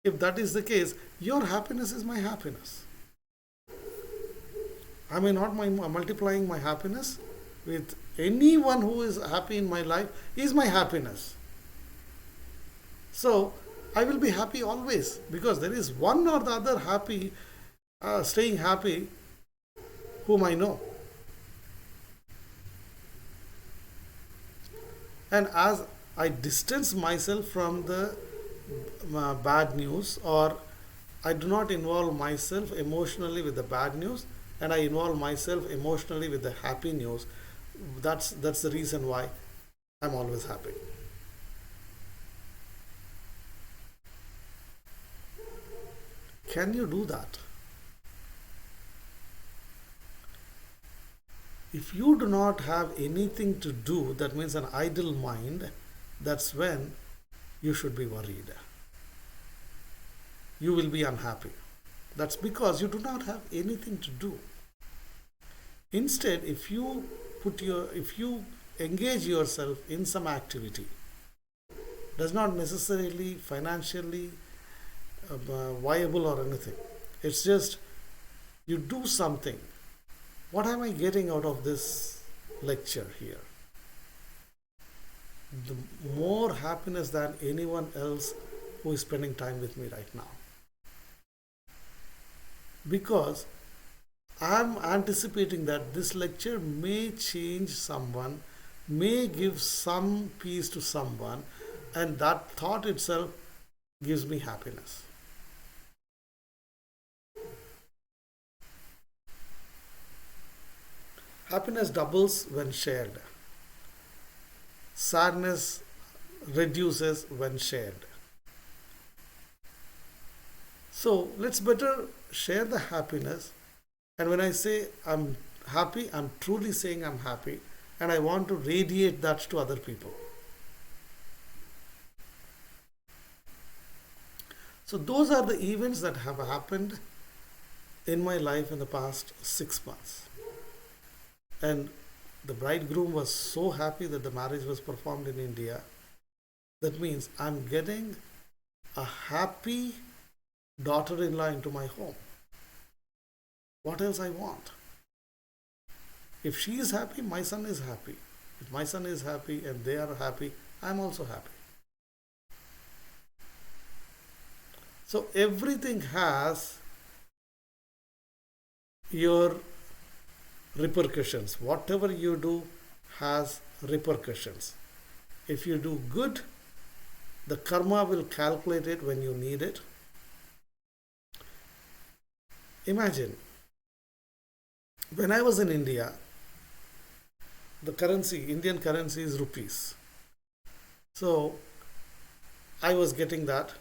If that is the case, your happiness is my happiness. Am I not multiplying my happiness with anyone who is happy in my life is my happiness. So I will be happy always, because there is one or the other happy, staying happy, whom I know. And as I distance myself from the bad news, or I do not involve myself emotionally with the bad news, and I involve myself emotionally with the happy news, that's the reason why I'm always happy. Can you do that? If you do not have anything to do, that means an idle mind, that's when you should be worried. You will be unhappy. That's because you do not have anything to do. Instead, if you engage yourself in some activity, does not necessarily financially viable or anything. It's just you do something. What am I getting out of this lecture here? The more happiness than anyone else who is spending time with me right now. Because I'm anticipating that this lecture may change someone, may give some peace to someone, and that thought itself gives me happiness. Happiness doubles when shared. Sadness reduces when shared. So let's better share the happiness. And when I say I'm happy, I'm truly saying I'm happy, and I want to radiate that to other people. So those are the events that have happened in my life in the past 6 months. And the bridegroom was so happy that the marriage was performed in India. That means I'm getting a happy daughter-in-law into my home. What else I want? If she is happy, my son is happy. If my son is happy and they are happy, I'm also happy. So everything has your repercussions. Whatever you do has repercussions. If you do good, the karma will calculate it when you need it. Imagine, when I was in India, the currency, Indian currency is rupees. So I was getting that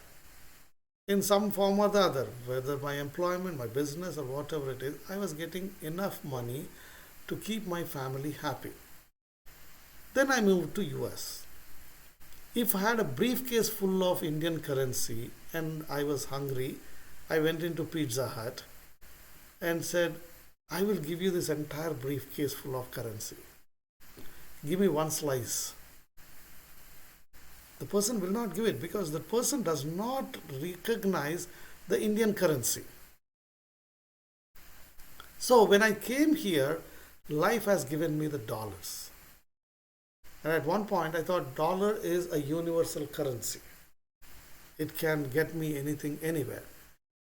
in some form or the other, whether my employment, my business, or whatever it is, I was getting enough money to keep my family happy. Then I moved to US. If I had a briefcase full of Indian currency and I was hungry, I went into Pizza Hut and said, I will give you this entire briefcase full of currency. Give me one slice. The person will not give it because the person does not recognize the Indian currency. So when I came here, life has given me the dollars. And at one point I thought dollar is a universal currency. It can get me anything anywhere.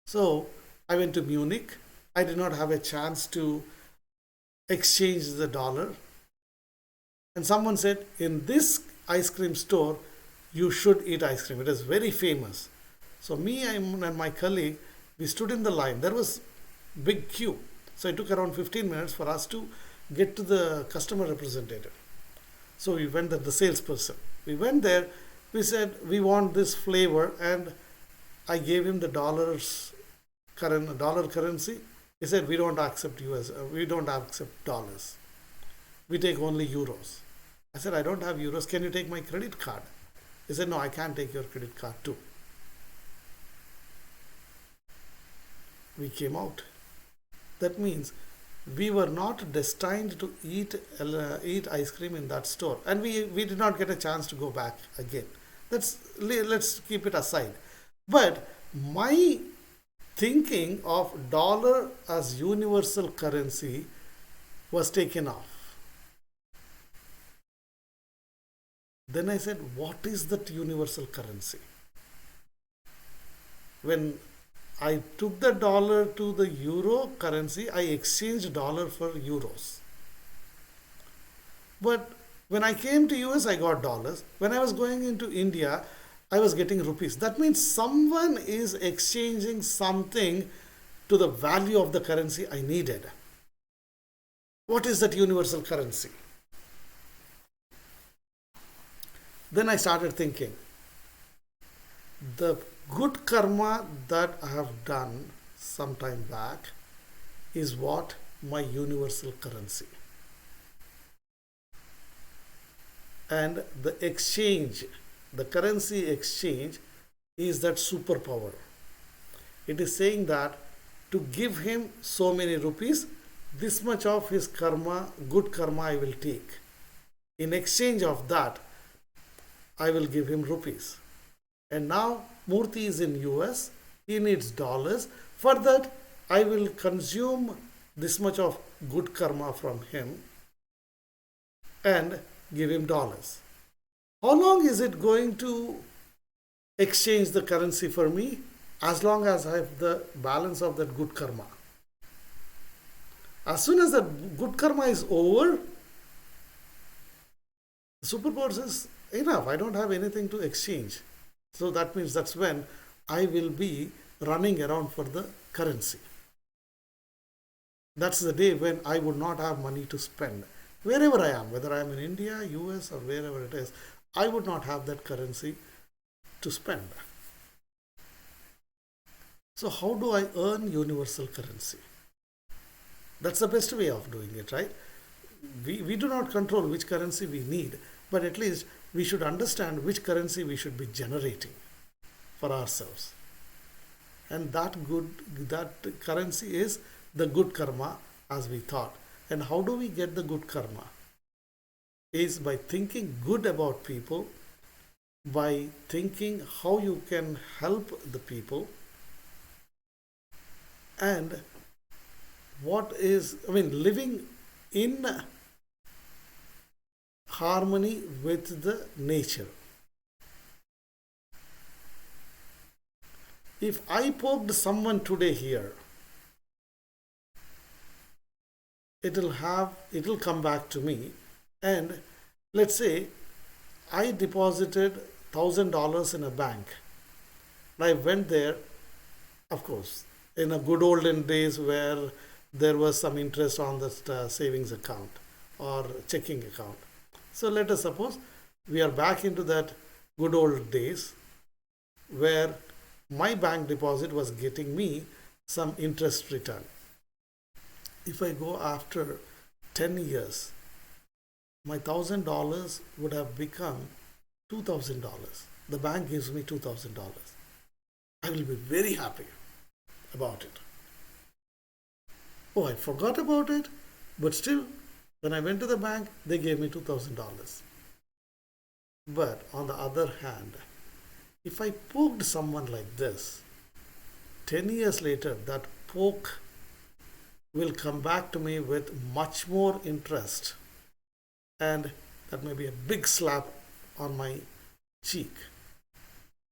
So I went to Munich. I did not have a chance to exchange the dollar. And someone said, in this ice cream store, you should eat ice cream. It is very famous. So me and my colleague, we stood in the line. There was big queue. So it took around 15 minutes for us to get to the customer representative. So we went there, the salesperson. We went there, we said, we want this flavor, and I gave him the dollar currency. He said, we don't accept we don't accept dollars. We take only euros. I said, I don't have euros. Can you take my credit card? He said, no, I can't take your credit card too. We came out. That means we were not destined to eat ice cream in that store, and we did not get a chance to go back again. Let's keep it aside. But my thinking of dollar as universal currency was taken off. Then I said, what is that universal currency? When I took the dollar to the euro currency, I exchanged dollar for euros. But when I came to US, I got dollars. When I was going into India, I was getting rupees. That means someone is exchanging something to the value of the currency I needed. What is that universal currency? Then I started thinking, the good karma that I have done some time back is what? My universal currency. And the exchange, the currency exchange, is that superpower. It is saying that to give him so many rupees, this much of his karma, good karma I will take. In exchange of that, I will give him rupees. And now Murthy is in US, he needs dollars. For that, I will consume this much of good karma from him and give him dollars. How long is it going to exchange the currency for me? As long as I have the balance of that good karma. As soon as the good karma is over, the superpower says, enough, I don't have anything to exchange. So that means that's when I will be running around for the currency. That's the day when I would not have money to spend. Wherever I am, whether I am in India, US, or wherever it is, I would not have that currency to spend. So how do I earn universal currency? That's the best way of doing it, right? We do not control which currency we need, but at least we should understand which currency we should be generating for ourselves. And that currency is the good karma, as we thought. And how do we get the good karma? Is by thinking good about people, by thinking how you can help the people, and living in harmony with the nature. If I poked someone today here, it'll come back to me. And let's say I deposited $1,000 in a bank. I went there, of course, in a good olden days where there was some interest on the savings account or checking account. So let us suppose we are back into that good old days where my bank deposit was getting me some interest return. If I go after 10 years, my $1,000 would have become $2,000. The bank gives me $2,000. I will be very happy about it. Oh, I forgot about it, but still, when I went to the bank, they gave me $2,000. But on the other hand, if I poked someone like this, 10 years later, that poke will come back to me with much more interest, and that may be a big slap on my cheek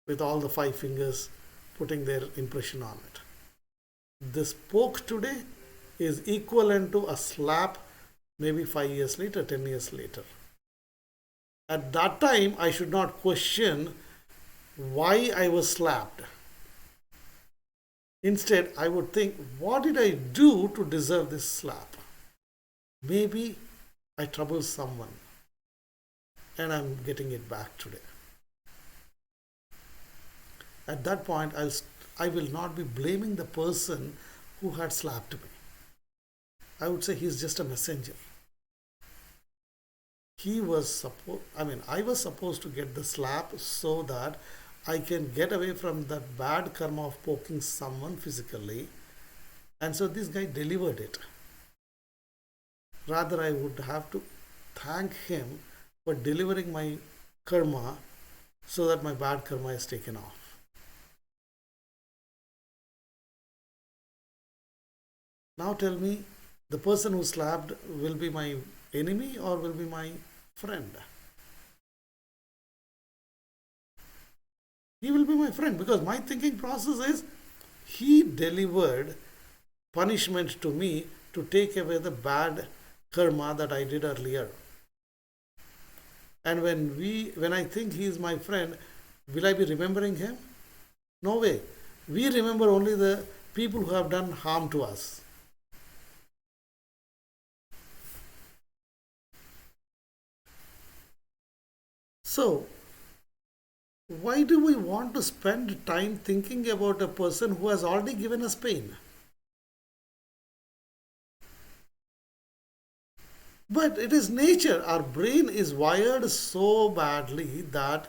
with all the 5 fingers putting their impression on it. This poke today is equivalent to a slap maybe 5 years later, 10 years later. At that time, I should not question why I was slapped. Instead, I would think, what did I do to deserve this slap? Maybe I troubled someone and I'm getting it back today. At that point, I will not be blaming the person who had slapped me. I would say he's just a messenger. I was supposed to get the slap so that I can get away from that bad karma of poking someone physically. And so this guy delivered it. Rather, I would have to thank him for delivering my karma so that my bad karma is taken off. Now tell me, the person who slapped will be my enemy or will be my friend? He will be my friend because my thinking process is he delivered punishment to me to take away the bad karma that I did earlier. And when I think he is my friend, will I be remembering him? No way. We remember only the people who have done harm to us. So, why do we want to spend time thinking about a person who has already given us pain? But it is nature. Our brain is wired so badly that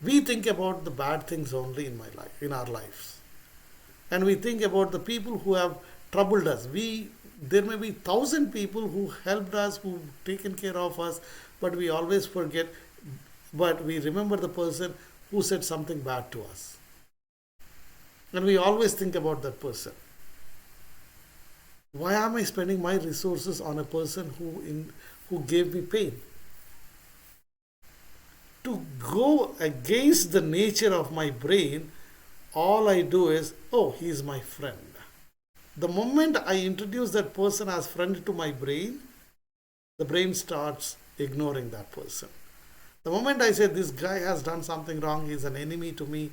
we think about the bad things only in our lives. And we think about the people who have troubled us. There may be 1,000 people who helped us, who taken care of us, but we always forget. But we remember the person who said something bad to us. And we always think about that person. Why am I spending my resources on a person who gave me pain? To go against the nature of my brain, all I do is, oh, he's my friend. The moment I introduce that person as friend to my brain, the brain starts ignoring that person. The moment I say this guy has done something wrong, he's an enemy to me,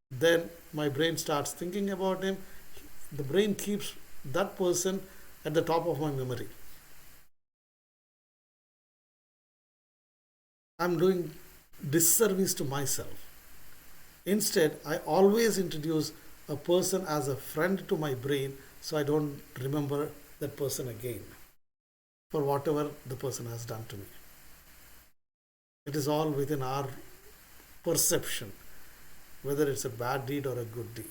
then my brain starts thinking about him. The brain keeps that person at the top of my memory. I'm doing disservice to myself. Instead, I always introduce a person as a friend to my brain so I don't remember that person again for whatever the person has done to me. It is all within our perception, whether it's a bad deed or a good deed.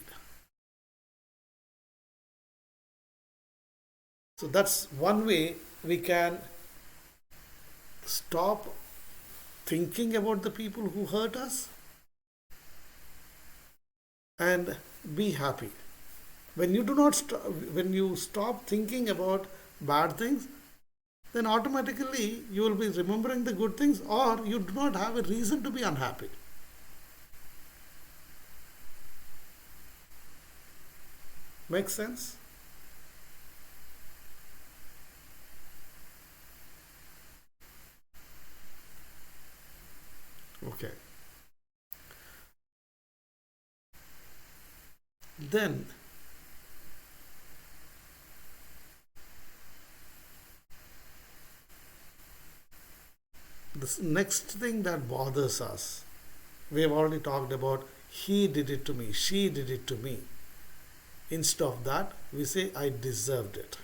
So that's one way we can stop thinking about the people who hurt us and be happy. When you stop thinking about bad things, then automatically you will be remembering the good things, or you do not have a reason to be unhappy. Make sense? Okay. Then the next thing that bothers us, we have already talked about he did it to me, she did it to me. Instead of that, we say I deserved it.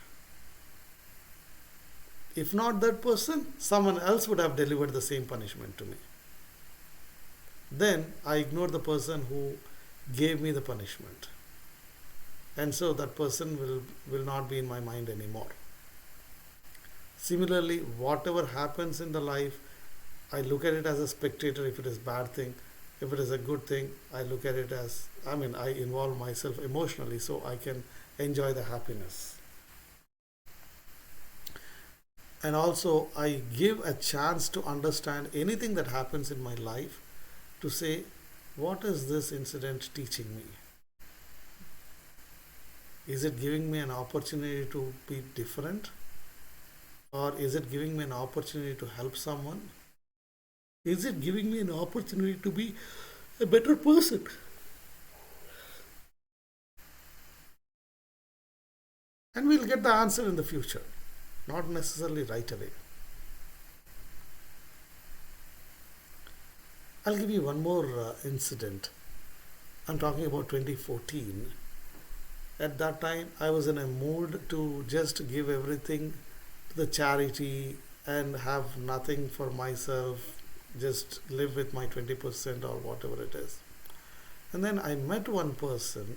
If not that person, someone else would have delivered the same punishment to me. Then I ignore the person who gave me the punishment. And so that person will not be in my mind anymore. Similarly, whatever happens in the life, I look at it as a spectator if it is a bad thing. If it is a good thing, I look at it as, I involve myself emotionally so I can enjoy the happiness. And also, I give a chance to understand anything that happens in my life to say, what is this incident teaching me? Is it giving me an opportunity to be different? Or is it giving me an opportunity to help someone? Is it giving me an opportunity to be a better person? And we'll get the answer in the future, not necessarily right away. I'll give you one more incident. I'm talking about 2014. At that time, I was in a mood to just give everything to the charity and have nothing for myself, just live with my 20% or whatever it is. And then I met one person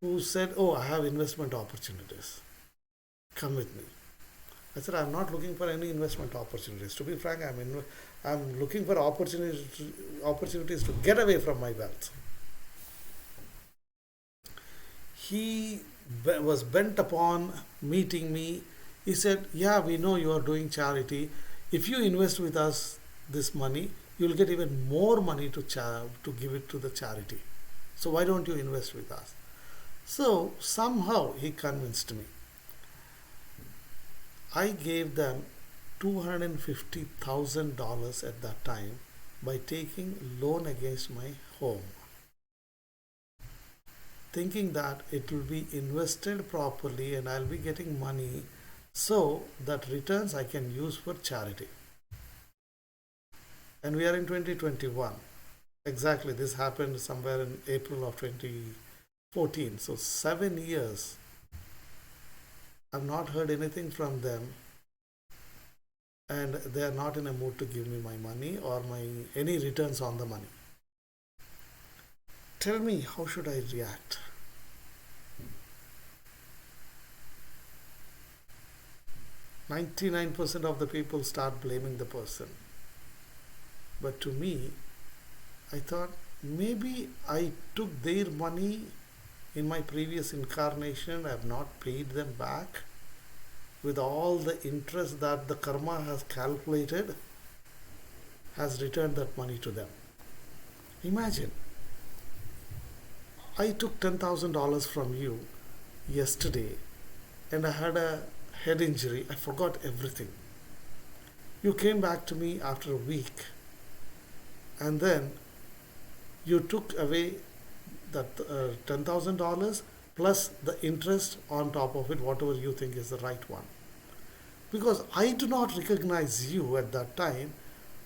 who said, "Oh, I have investment opportunities. Come with me." I said, "I'm not looking for any investment opportunities. To be frank, I'm looking for opportunities to get away from my wealth." He was bent upon meeting me. He said, "Yeah, we know you are doing charity. If you invest with us this money, you'll get even more money to give it to the charity. So why don't you invest with us?" So somehow he convinced me. I gave them $250,000 at that time by taking loan against my home, thinking that it will be invested properly and I'll be getting money so that returns I can use for charity. And we are in 2021. Exactly, this happened somewhere in April of 2014. So 7 years. I've not heard anything from them, and they are not in a mood to give me my money or any returns on the money. Tell me, how should I react? 99% of the people start blaming the person. But to me, I thought maybe I took their money in my previous incarnation. I have not paid them back with all the interest that the karma has calculated, has returned that money to them. Imagine, I took $10,000 from you yesterday and I had a head injury. I forgot everything. You came back to me after a week and then you took away that $10,000 plus the interest on top of it, whatever you think is the right one. Because I do not recognize you at that time,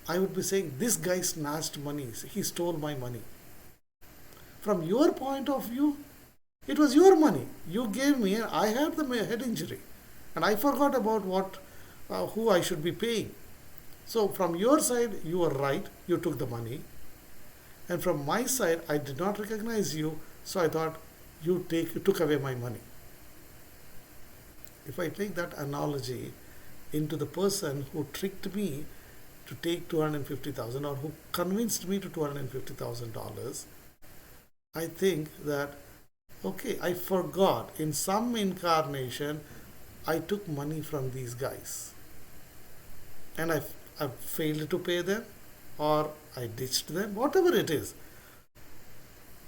I would be saying, "This guy snatched money, he stole my money." From your point of view, it was your money. You gave me, and I had the head injury. And I forgot about who I should be paying. So from your side, you were right, you took the money. And from my side, I did not recognize you, so I thought you took away my money. If I take that analogy into the person who tricked me to take 250,000 or who convinced me to $250,000, I think that, okay, I forgot in some incarnation I took money from these guys and I failed to pay them or I ditched them, whatever it is.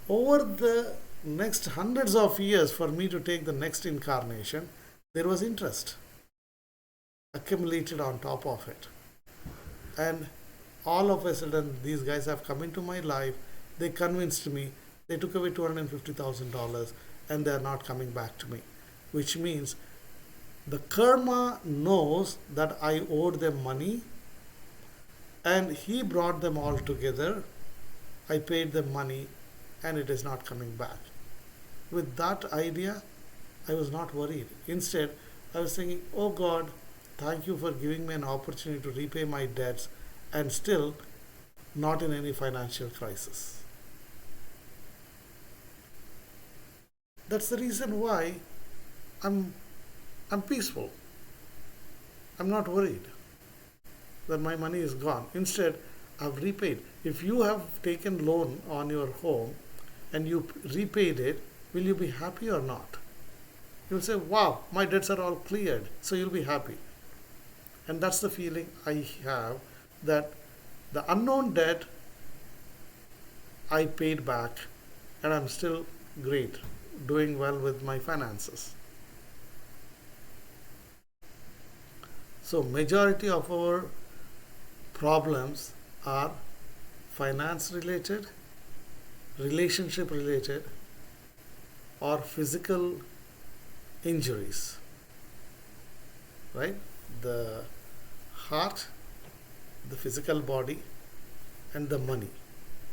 Over the next hundreds of years for me to take the next incarnation, there was interest accumulated on top of it. And all of a sudden, these guys have come into my life. They convinced me. They took away $250,000 and they are not coming back to me. Which means the karma knows that I owed them money and he brought them all together. I paid them money and it is not coming back. With that idea, I was not worried. Instead, I was thinking, oh God, thank you for giving me an opportunity to repay my debts and still not in any financial crisis. That's the reason why I'm peaceful. I'm not worried that my money is gone. Instead, I've repaid. If you have taken loan on your home and you repaid it, will you be happy or not? You'll say, wow, my debts are all cleared. So you'll be happy. And that's the feeling I have, that the unknown debt I paid back and I'm still great, doing well with my finances. So majority of our problems are finance related, relationship related, or physical injuries, right? The heart, the physical body, and the money.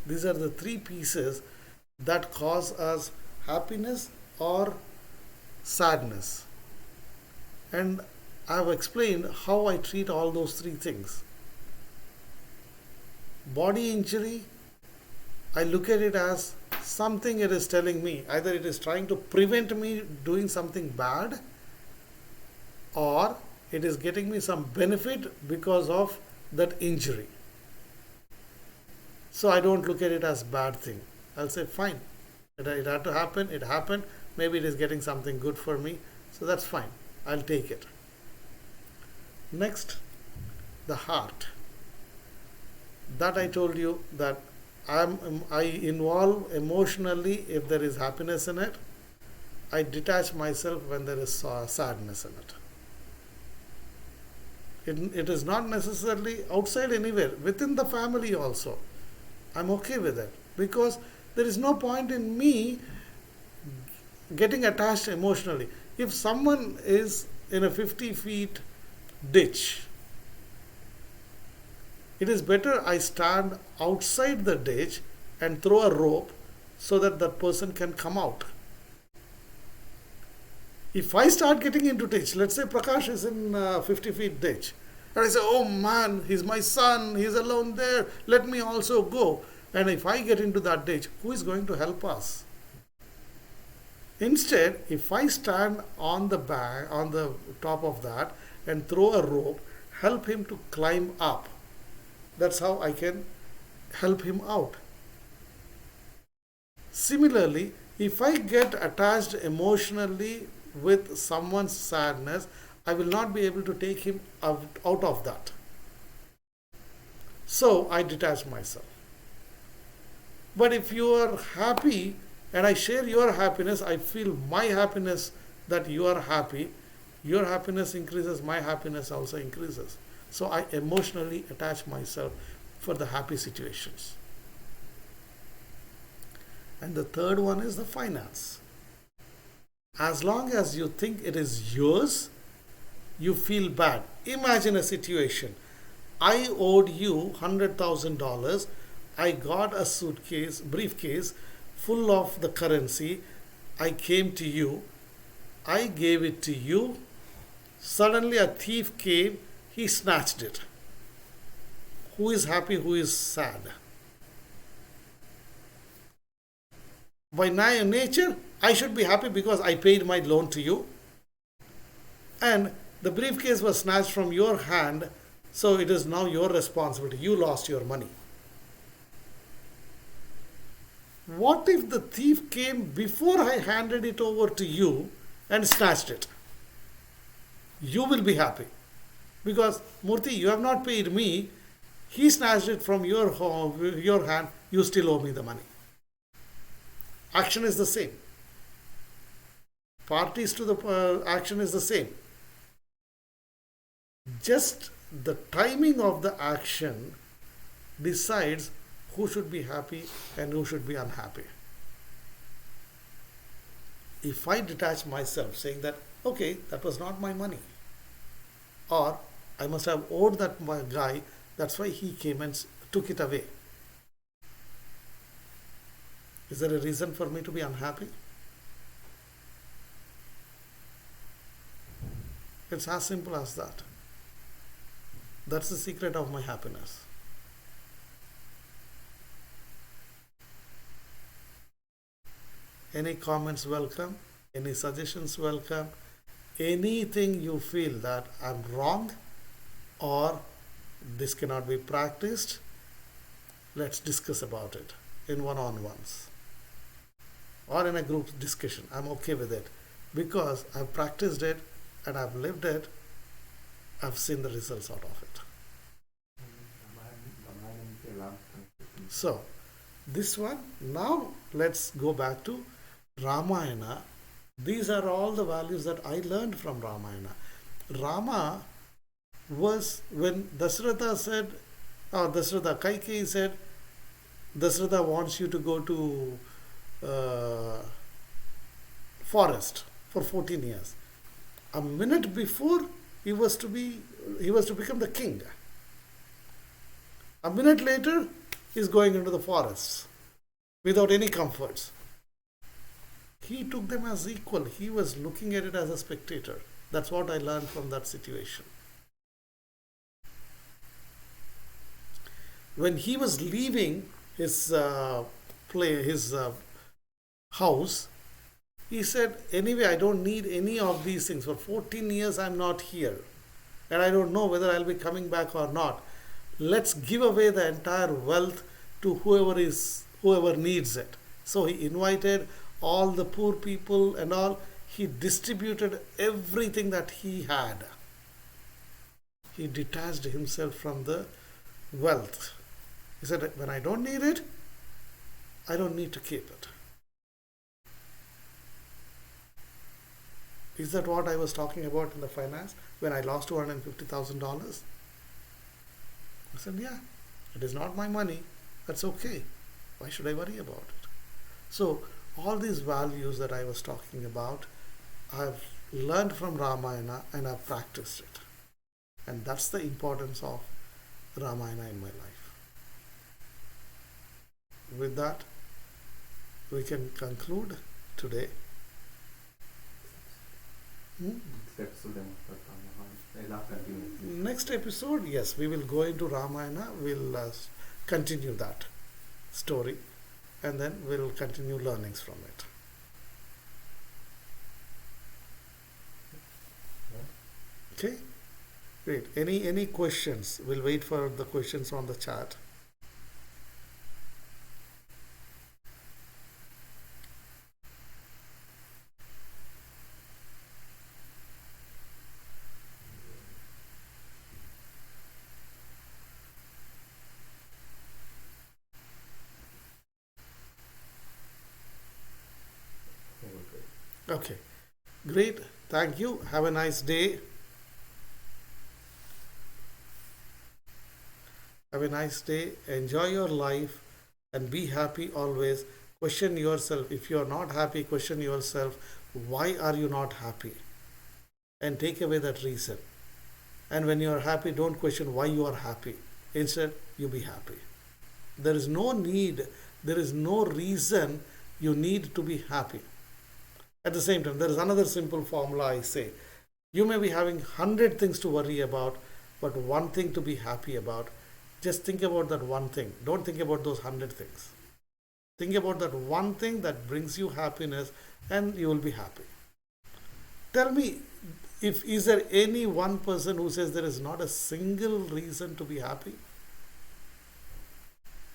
These are the three pieces that cause us happiness or sadness. And I've explained how I treat all those three things. Body injury, I look at it as something it is telling me. Either it is trying to prevent me doing something bad, or it is getting me some benefit because of that injury. So I don't look at it as bad thing. I'll say, fine, it had to happen, it happened, maybe it is getting something good for me, so that's fine, I'll take it. Next, the heart. That I told you that I involve emotionally if there is happiness in it. I detach myself when there is sadness in it. It is not necessarily outside anywhere, within the family also. I'm okay with it because there is no point in me getting attached emotionally. If someone is in a 50 feet ditch, it is better I stand outside the ditch and throw a rope so that that person can come out. If I start getting into ditch, let's say Prakash is in 50 feet ditch, and I say, oh man, he's my son, he's alone there, let me also go. And if I get into that ditch, who is going to help us? Instead, if I stand on the top of that and throw a rope, help him to climb up. That's how I can help him out. Similarly, if I get attached emotionally with someone's sadness, I will not be able to take him out of that. So I detach myself. But if you are happy and I share your happiness, I feel my happiness that you are happy. Your happiness increases, my happiness also increases. So I emotionally attach myself for the happy situations. And the third one is the finance. As long as you think it is yours, you feel bad. Imagine a situation. I owed you $100,000. I got a briefcase full of the currency. I came to you. I gave it to you. Suddenly a thief came. He snatched it. Who is happy? Who is sad? By nature, I should be happy because I paid my loan to you. And the briefcase was snatched from your hand, so it is now your responsibility. You lost your money. What if the thief came before I handed it over to you and snatched it? You will be happy. Because, Murthy, you have not paid me. He snatched it from your hand. You still owe me the money. Action is the same. Parties to the action is the same. Just the timing of the action decides who should be happy and who should be unhappy. If I detach myself saying that, okay, that was not my money, or I must have owed that my guy, that's why he came and took it away. Is there a reason for me to be unhappy? It's as simple as that. That's the secret of my happiness. Any comments welcome, any suggestions welcome, anything you feel that I'm wrong or this cannot be practiced, let's discuss about it in one-on-ones or in a group discussion. I'm okay with it because I've practiced it and I've lived it. I've seen the results out of it. So this one, now let's go back to Ramayana. These are all the values that I learned from Ramayana. Rama was, when Dasratha said, Kaikeyi said, Dasratha wants you to go to forest for 14 years. A minute before he was to become the king. A minute later, he's going into the forests without any comforts. He took them as equal. He was looking at it as a spectator. That's what I learned from that situation. When he was leaving his house, he said, anyway, I don't need any of these things. For 14 years, I'm not here. And I don't know whether I'll be coming back or not. Let's give away the entire wealth to whoever needs it. So he invited all the poor people and all. He distributed everything that he had. He detached himself from the wealth. He said, when I don't need it, I don't need to keep it. Is that what I was talking about in the finance when I lost $250,000? I said, yeah, it is not my money. That's okay. Why should I worry about it? So all these values that I was talking about, I've learned from Ramayana and I've practiced it. And that's the importance of Ramayana in my life. With that, we can conclude today. Next episode, yes, we will go into Ramayana. We'll continue that story and then we'll continue learnings from it. Okay, great. Any questions? We'll wait for the questions on the chat. Okay, great. Thank you. Have a nice day. Have a nice day. Enjoy your life and be happy always. Question yourself. If you are not happy, question yourself. Why are you not happy? And take away that reason. And when you are happy, don't question why you are happy. Instead, you be happy. There is no need, there is no reason you need to be happy. At the same time, there is another simple formula I say. You may be having 100 things to worry about, but one thing to be happy about. Just think about that one thing. Don't think about those 100 things. Think about that one thing that brings you happiness and you will be happy. Tell me, is there any one person who says there is not a single reason to be happy?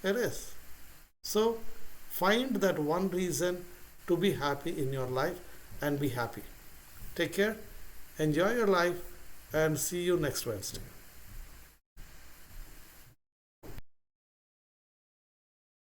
There is. So, find that one reason to be happy in your life and be happy. Take care, enjoy your life, and see you next Wednesday.